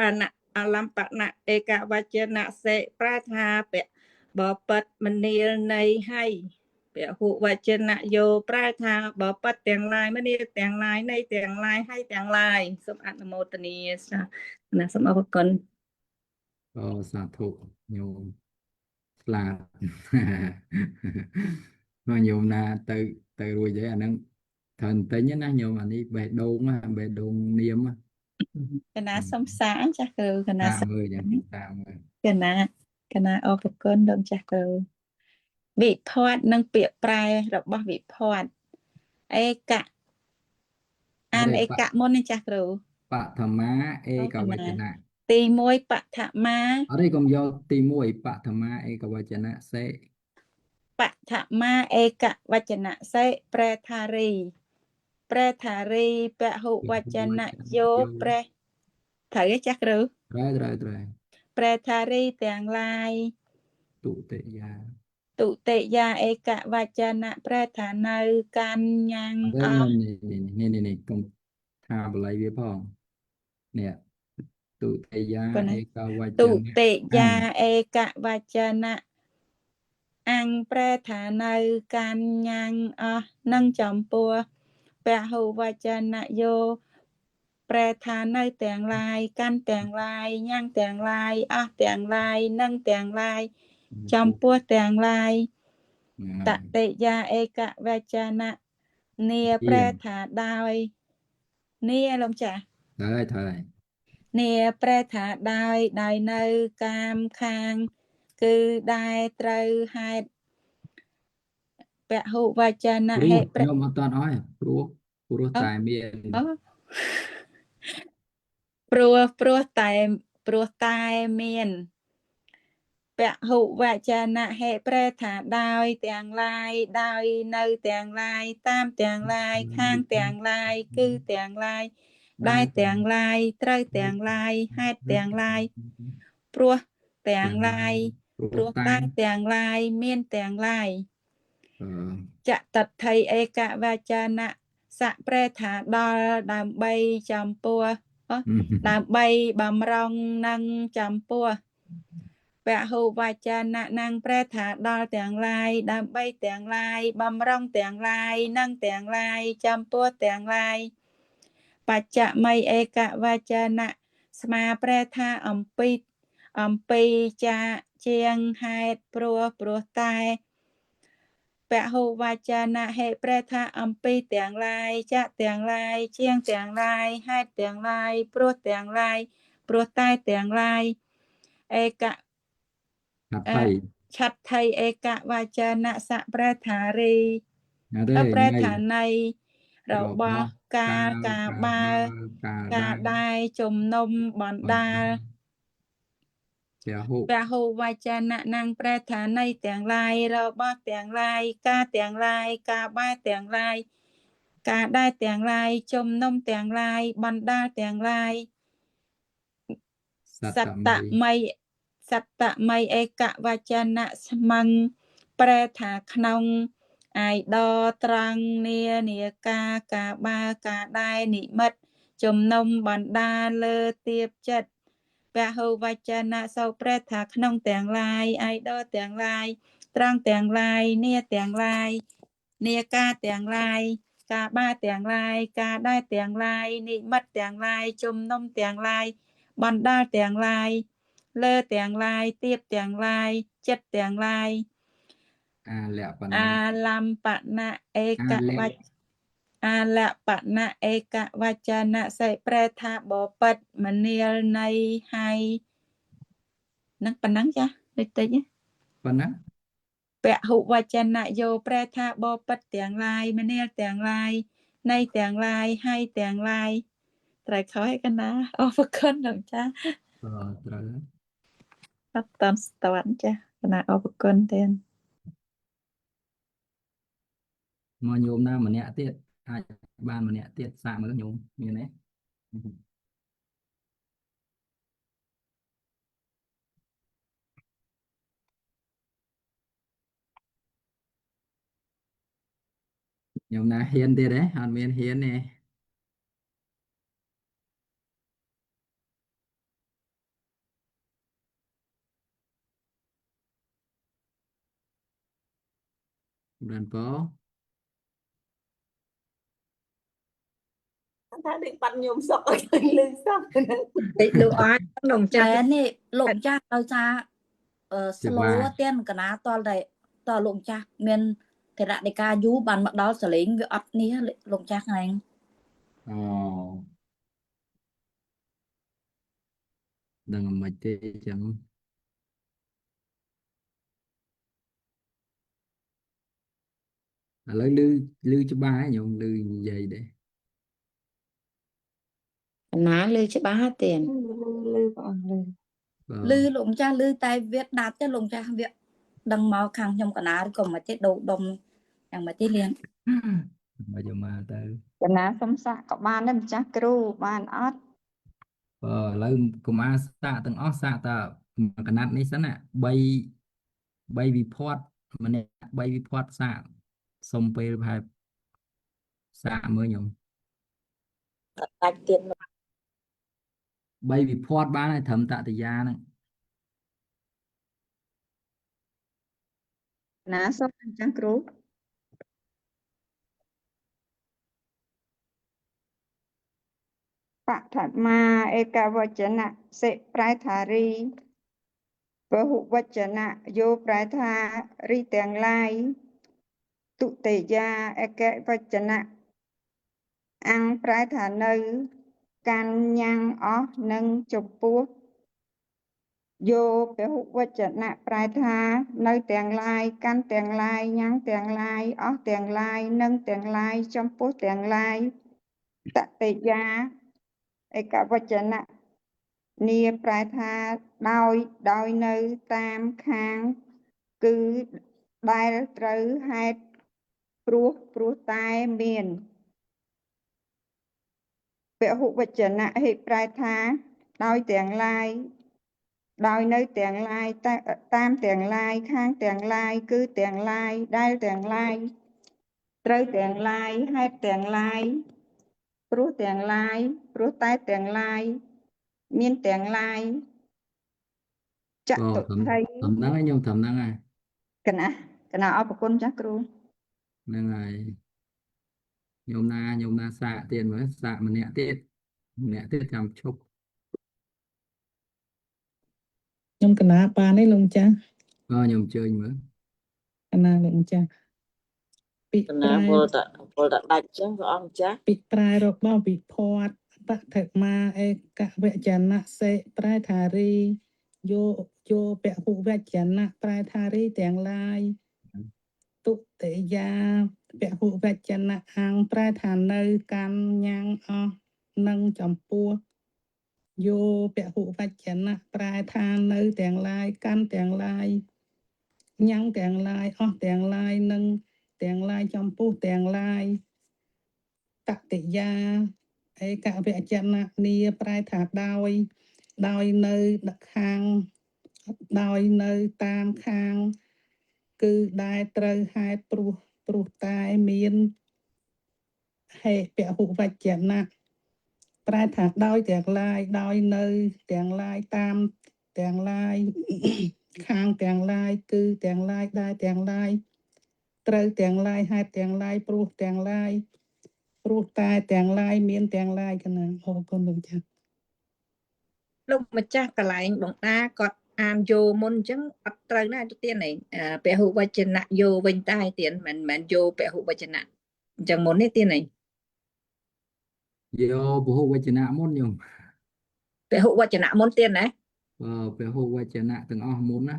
បណៈเอกវចនៈសេប្រែថាបបិទ្ធមនាលនៃហើយពហុវចនៈយោប្រែថាបបិទ្ធទាំងឡាយមនាលទាំងឡាយនៃទាំងឡាយហើយទាំងឡាយសូមអនុមោទនាសាណាសូមអរគុណ អូសាធុញោមស្លាប់ មកញោមណាទៅរួចហើយអាហ្នឹងត្រូវបន្តិចណាញោមអានេះបេះដូងនាម កណាសំសាងចាស់គ្រូកណា តាមមើលយ៉ាងតាមមើល កណាអរគុណលោកចាស់គ្រូវិភ័តនិងពាក្យប្រែរបស់វិភ័តអេកៈអានអេកៈមុនណាចាស់គ្រូ បឋមាเอกវចនៈ ទី1បឋមា អរិយកុំយកទី1បឋមាเอกវចនៈសេ បឋមាเอกវចនៈសេប្រែថារីពហុវចនៈយោប្រែត្រូវទេចាស់គ្រូ ត្រូវ ប្រែថារីទាំងឡាយ ទុតិយា เอกវចនៈប្រែថានៅកាន់ញ៉ាំងអស់ នេះកុំថាបល័យវាផងនេះទុតិយាเอกវច ទុ នៈ តិយាเอกវចនៈអញប្រែថានៅកាន់ញ៉ាំងអស់នឹងចំពោះពហុវចនៈយោប្រែថានៅទាំងឡាយកាន់ទាំងឡាយញ៉ាំងទាំងឡាយអស់ទាំងឡាយនឹងទាំងឡាយចំពោះទាំងឡាយតតិយាเอกវចនៈនាប្រែថាដោយនាលោកចាស់ ត្រូវ នាប្រែថាដោយនៅកាមខាងគឺដែលត្រូវហេតុពហុវចនៈហេតុ ខ្ញុំអត់តាន់អស់ព្រោះតែមាន ព្រោះតែមានពហុវចនៈហេតុប្រែថាដោយទាំងឡាយដោយនៅទាំងឡាយតាមទាំងឡាយខាងទាំងឡាយគឺទាំងឡាយដែលទាំងឡាយត្រូវទាំងឡាយហេតុទាំងឡាយព្រោះទាំងឡាយព្រោះតែទាំងឡាយមានទាំងឡាយចតថៃเอกវចនៈសៈប្រែថាដល់ដើម្បីចំពោះដើម្បីបំរុងនឹងចំពោះពហុវចនៈនឹងប្រែថាដល់ទាំងឡាយដើម្បីទាំងឡាយបំរុងទាំងឡាយនឹងទាំងឡាយចំពោះទាំងឡាយបច្ចមីเอกវចនៈស្មាប្រែថាអំពីចាជាងហេតុព្រោះតែពហុវចនៈហេតុប្រែថាអំពីទាំងឡាយចាទាំងឡាយជាងទាំងឡាយហេតុទាំងឡាយព្រោះទាំងឡាយព្រោះតែទាំងឡាយเอกឆ ឆាត់ថៃអេកវចនៈសៈប្រែថារី ណាទេ ប្រែ នៃ ថានៃរបស់ការការបើការដែរជំនុំបណ្ដាល ពហុ វចនៈនឹងប្រែថានៃទាំងឡាយរបស់ទាំងឡាយការទាំងឡាយការបែរទាំងឡាយការដែរទាំងឡាយជំនុំទាំងឡាយបណ្ដាលទាំងឡាយ សត្តម័យឯកវចនៈស្មឹងប្រែថាក្នុងអាយដត្រង់នាការបើការដែរនិមិត្តជំនុំបណ្ដាលលើទៀបចិត្តពហុវចនៈសូប្រែថាក្នុងទាំងឡាយអាយដទាំងឡាយត្រង់ទាំងឡាយនាទាំងឡាយនាការទាំងឡាយការបើទាំងឡាយការដែរទាំងឡាយនិមិត្តទាំងឡាយជំនុំទាំងឡាយបណ្ដាលទាំងឡាយលើទាំងឡាយទៀបទាំងឡាយចិត្តទាំងឡាយ អាលៈបណ អាលំបណៈឯកវចអាលៈបណៈឯកវចនៈសេប្រែថាបពិតមនាលនៃហើយនឹងប៉ុណ្ណឹងចាតិចតិច ប៉ុណ្ណា ពហុវចនៈយោប្រែថាបពិតទាំងឡាយមនាលទាំងឡាយនៃទាំងឡាយហើយទាំងឡាយត្រូវខុសឯកណាអរគុណលោកចា ត្រូវ អត់តាន់ស្ទាន់ចាកណាអរគុណទេ មកញោមណាម្នាក់ទៀតអាចបានម្នាក់ទៀតសាកមើលញោមមានទេញោមណាហ៊ានទៀតទេអត់មានហ៊ានទេបានពោ ថាដូចបាត់ញោមសុកឲ្យឃើញលឺសោះ តិចលោកអាចលោកចាស់ តែនេះលោកម្ចាស់ដោយសារslow ទៀនកណាតលតែតលោកម្ចាស់មានធរណីការយូរបានមកដល់សលេងវាអត់នេះលោកម្ចាស់ហ្នឹង អូដឹងមិនទេចឹងឥឡូវលឺច្បាស់ហើយញោមលឺនិយាយដែរ ណាលើច្បាស់ទេ លឺបងលឺ លឺលោកម្ចាស់លឺតែវាដាច់ទៅលោកម្ចាស់វាដឹងមកខាងខ្ញុំកណាឬក៏មិនទេដូរដុំយ៉ាងម៉េចទេលៀង មកយកមកទៅ កណាសំសាក់ក៏បានដែរម្ចាស់គ្រូបានអត់ ឥឡូវកុំអាសាកទាំងអស់សាកតែកណាត់នេះសិនណា3វិភ័ត្តម្នាក់3វិភ័ត្វសាកសុំពេលប្រហែលសាកមើលញោម ដាច់ទៀត 3វិភ័ត្វបានហើយត្រឹមតតយាហ្នឹង ណាសុំម្ចាស់គ្រូបឋមាឯកវចនៈសិប្រែថារីពហុវចនៈយោប្រែថារីទាំងឡាយទុតិយាឯកវចនៈអង្គប្រែថានៅកាន់ញ៉ាំងអស់និងចំពោះយោពហុវចនៈប្រែថានៅទាំងឡាយកាន់ទាំងឡាយញ៉ាំងទាំងឡាយអស់ទាំងឡាយនិងទាំងឡាយចំពោះទាំងឡាយតតិយាឯកវចនៈនាប្រែថាដោយនៅតាមខាងគឺដែលត្រូវហេតុព្រោះតែមានពហុវចនៈហេតុប្រែថាដោយទាំងឡាយដោយនៅទាំងឡាយតាមទាំងឡាយខាងទាំងឡាយគឺទាំងឡាយដែលទាំងឡាយត្រូវទាំងឡាយហេតុទាំងឡាយព្រោះទាំងឡាយព្រោះតែទាំងឡាយមានទាំងឡាយចតុថៃ ត្រឹមហ្នឹងហើយញោមត្រឹមហ្នឹងហើយក ណាអរគុណចាស់គ្រូ ហ្នឹងហើយញោមណាសាកទៀតមើលសាកម្នាក់ទៀតចាំឈប់ ខ្ញុំកណាបានទេលោកម្ចាស់ ញោមជើញមើល កណាលោកម្ចាស់ពី កណាពលតដាច់ចឹងព្រះអង្គម្ចាស់ ពីប្រែរបស់វិភ័ត្វបឋមាឯកវចនៈសេប្រែថារី យោពហុវចនៈប្រែថារីទាំងឡាយទុតិយាពហុវចនៈអង្គប្រែថានៅកាន់ញ៉ាំងអស់និងចំពោះយោពហុវចនៈប្រែថានៅទាំងឡាយកាន់ទាំងឡាយញ៉ាំងទាំងឡាយអស់ទាំងឡាយនិងទាំងឡាយចំពោះទាំងឡាយតតិយាឯកវចនៈនីប្រែថាដោយនៅខាងដោយនៅតាមខាងគឺដែលត្រូវហេតុព្រោះតែមានហេពហុវចនៈប្រែថាដោយទាំងឡាយដោយនៅទាំងឡាយតាមទាំងឡាយ ខាងទាំងឡាយគឺទាំងឡាយដែលទាំងឡាយត្រូវទាំងឡាយហេតុទាំងឡាយព្រោះទាំងឡាយព្រោះតែទាំងឡាយមានទាំងឡាយកណាអរគុណលោកចា៎ លោកម្ចាស់កន្លែងបងតាគាត់អានយោមុនអញ្ចឹងអត់ត្រូវណាទៅទៀតនេះពហុវចនៈយោវិញតែទៀតមិនមែនយោពហុវចនៈអញ្ចឹងមុននេះទៀតនេះ យោពហុវចនៈមុនញោម ពហុវចនៈមុនទៀតណា ពហុវចនៈទាំងអស់មុនណា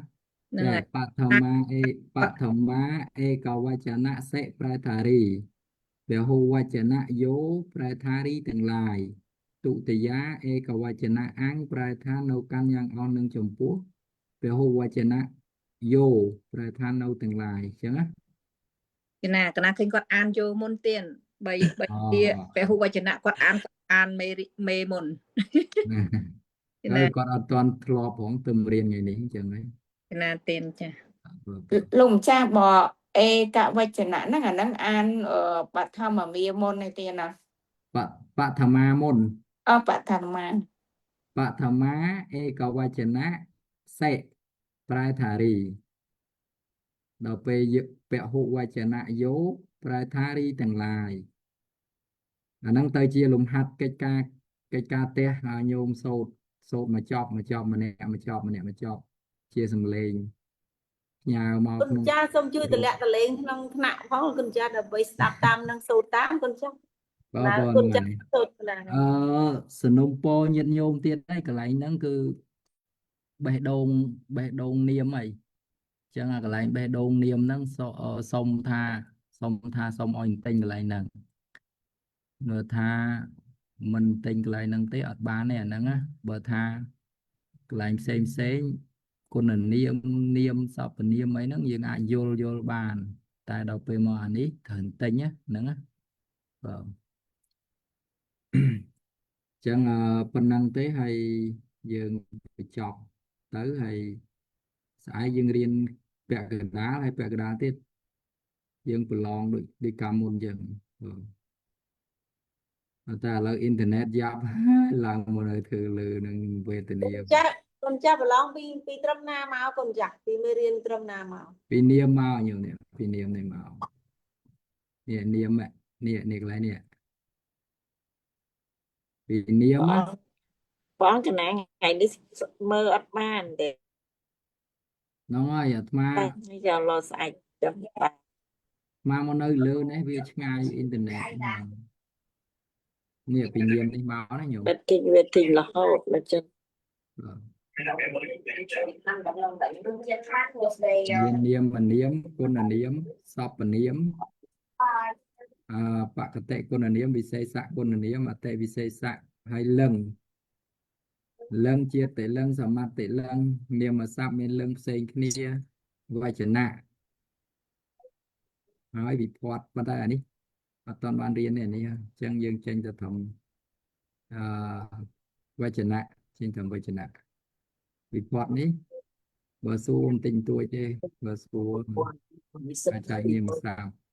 ហ្នឹងហើយ បឋមាឯកវចនៈសិប្រែថារីពហុវចនៈយោប្រែថារីទាំងឡាយទុតិយាឯកវចនៈអង្គប្រែថានៅកាន់យ៉ាងអស់នឹងចំពោះពហុវចនៈយោប្រែថានៅទាំងឡាយអញ្ចឹងណា កណាឃើញគាត់អានយោមុនទៀតបីជាពហុវចនៈគាត់អានមេមុន ហើយគាត់អត់ទាន់ធ្លាប់ផងទៅរៀនថ្ងៃនេះអញ្ចឹងហើយក ណាទៀតចា៎ លោកម្ចាស់បើឯកវចនៈហ្នឹងអាហ្នឹងអានបឋមមាមុននេះទៀតណា បឋមាមុន បឋមា បឋមាឯកវចនៈសិប្រែថារីដល់ពេលពហុវចនៈយោប្រែថារីទាំងឡាយអាហ្នឹងទៅជាលំហាត់កិច្ចការផ្ទះឲ្យញោមសូត្រមកចប់ម្នាក់ជាសំឡេងញ៉ាវមក គុណចាស់សូមជួយតម្លាក់តលេងក្នុងថ្នាក់ផងគុណចាស់ដើម្បីស្ដាប់តាមនឹងសូត្រតាមគុណចាស់ គុណចាស់សូត្រណា សនំពរញាតិញោមទៀតហើយកន្លែងហ្នឹងគឺបេះដូងនាមអីចឹងអាកន្លែងបេះដូងនាមហ្នឹងសុំថាសុំឲ្យទិញកន្លែងហ្នឹងមើលថាមិនទិញកន្លែងហ្នឹងទេអត់បានទេអាហ្នឹងណាបើថាកន្លែងផ្សេងគុណនាមសពនាមអីហ្នឹងយើងអាចយល់បាន តែដល់ពេលមកអានេះត្រូវទិញហ្នឹងណាបាទ ចឹងប៉ុណ្ណឹងទេហើយយើងបញ្ចប់ទៅហើយស្អែកយើងរៀនពាក់កណ្ដាលហើយពាក់កណ្ដាលទៀតយើងប្រឡងដូចកម្មមុនចឹងតែឥឡូវអ៊ីនធឺណិតយ៉ាប់ហើយឡើងមកនៅធ្វើលើនឹងវេទនា ចាស់គុណចាស់ប្រឡងពីត្រឹមណាមកគុណចាស់ពីមេរៀនត្រឹមណាមក ពីនាមមកញោមនេះពីនាមនេះមកនេះនាមនេះកន្លែងនេះពីនាម បងកណាថ្ងៃនេះមើលអត់បានទេ ហ្នឹងហើយអាត្មា យកលោស្អែកចាំបាទ មកនៅលើនេះវាឆ្ងាយអ៊ីនធឺណិតនេះពីនាមនេះមកណាញោម បិទគេវាទិញរហូតមកចឹង នាមនាមគុណនាមសពនាមបកតិគុណនាមវិសេសគុណនាមអតិវិសេសហើយលឹងជាតិលឹងសមតិលឹងនាមសព្ទមានលឹងផ្សេងគ្នាវចនៈហើយវិភ័តប៉ុន្តែអានេះអត់ទាន់បានរៀនទេនេះអញ្ចឹងយើងចេញទៅត្រឹមវចនៈចេញត្រឹមវចនៈវិភ័តនេះបើសួរបន្តិចបន្តួចទេបើសួរអាចចែកនាមសព្ទ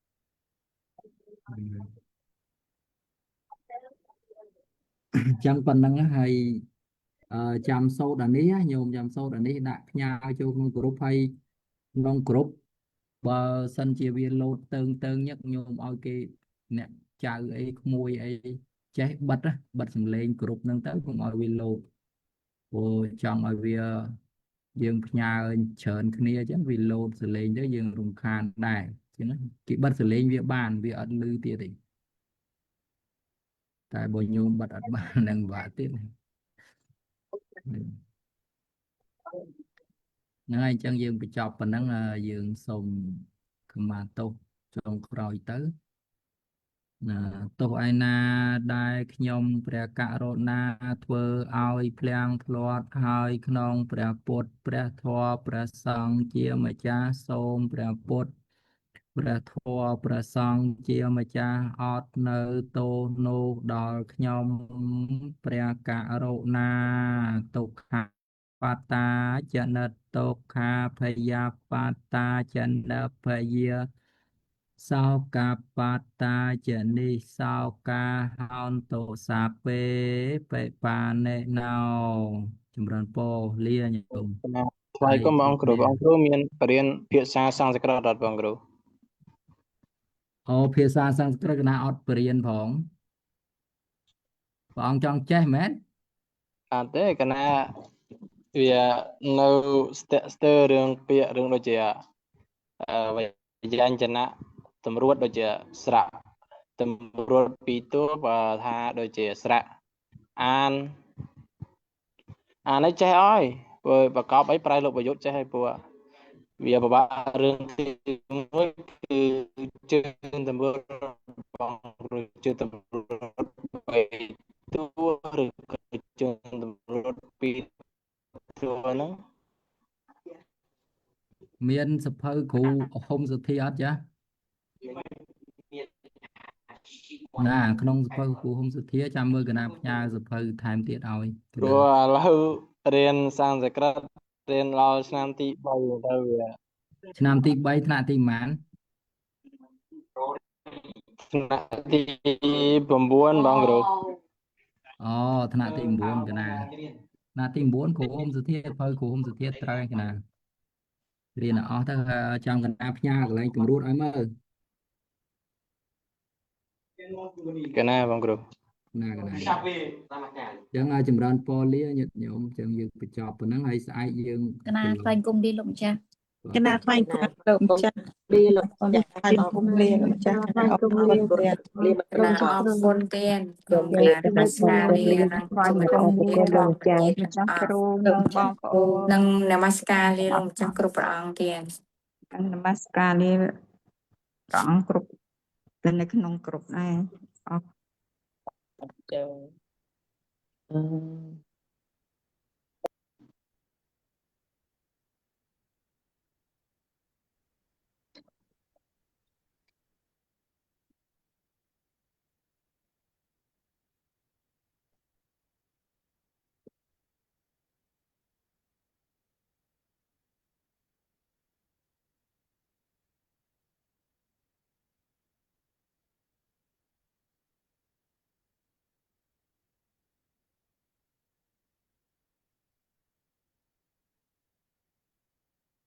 chẳng phần năng hay chăm sâu đàn ní nhôm chăm sâu đàn ní đã nhà cho con group hay non group bờ sân chia viên lô tương nhất nhôm ao kia nè chào ấy mùi ấy cháy bật lên group nâng tới cũng ao viên lô trong ao viên dương nhà chờn kia chứ viên lô sẽ lên tới dương rùng khan đài chứ nó kỹ bật sẽ lên việc bàn việc ẩn lư tiệt thì tại bộ nhôm bật ở bàn đang vả tiết này ហ្នឹងហើយអញ្ចឹងយើងបញ្ចប់ប៉ុណ្ណឹងយើងសូមខមាទោសចុងក្រោយទៅទោះឯណាដែលខ្ញុំព្រះករុណាធ្វើឲ្យភ្លៀងភ្លាត់ហើយក្នុងព្រះពុទ្ធព្រះធម៌ព្រះសង្ឃជាម្ចាស់សូមព្រះពុទ្ធព្រះធម៌ព្រះសង្ឃជាម្ចាស់អត់នៅទោសនោះដល់ខ្ញុំព្រះករុណាទុក្ខបតាចនិតទុក្ខាភយាបតាចនិភយាសោកាបតាចនិសោកាហោនតុសាពេបេបានេណោចម្រើនពរលាញោម ថ្លៃគុំបងគ្រូបងគ្រូមានបរៀនភាសាសំស្ក្រឹតអត់បងគ្រូ អូភាសាសំស្ក្រឹតកណាអត់បរៀនផងព្រះអង្គចង់ចេះមែន អត់ទេកណាវានៅស្ទាក់ស្ទើររឿងពាក្យរឿងដូចជាវិញ្ញាចនៈតម្រួតដូចជាស្រៈតម្រួតពីតួបើថាដូចជាស្រៈអាននេះចេះអើយព្រោះប្រកបអីប្រែលោកប្រយុទ្ធចេះហើយព្រោះវាពិបាករឿងទីមួយគឺជើងតម្រួតបងគ្រូជើងតម្រួតពីតួឬក៏ជើងតម្រួតពីតួហ្នឹង មានសភៅគ្រូហុំសុធីអត់ចាណាក្នុងសភៅគ្រូហុំសុធាចាំមើលកណាផ្ញើសភៅថែមទៀតឲ្យ ព្រោះឥឡូវរៀនសំស្ក្រឹតរៀនដល់ឆ្នាំទី 3 ទៅវា ឆ្នាំទី 3 ថ្នាក់ទីប៉ុន្មាន ថ្នាក់ទី 9 បងគ្រូ អូថ្នាក់ទី 9 កណាថ្នាក់ទី 9 គ្រូហុំសុធាសភៅគ្រូហុំសុធាត្រូវឯកណារៀនអស់ទៅចាំកណាផ្ញើកន្លែងកម្រួតឲ្យមើល កណាបងគ្រូ ណាកណាចឹងចម្រើនពរលាញាតិញោមចឹងយើងបញ្ចប់ប៉ុណ្ណឹងហើយស្អែកយើង កណាថ្លែងគុំលាលោកម្ចាស់ កណាថ្លែងគុំលោកម្ចាស់ លាលោកចាស់ ថ្លែងគុំលាលោកម្ចាស់ ថ្លែងគុំលាលោកចាស់លាមក កណាអរគុណទៀនគុំកណានមស្ការលានិងជំរាបលាលោកម្ចាស់គ្រូនិងបងប្អូននិងនមស្ការលាលោកម្ចាស់គ្រប់ព្រះអង្គទៀន នមស្ការលាព្រះអង្គគ្រប់ទៅនៅក្នុងគ្រប់ដែរអរ ចា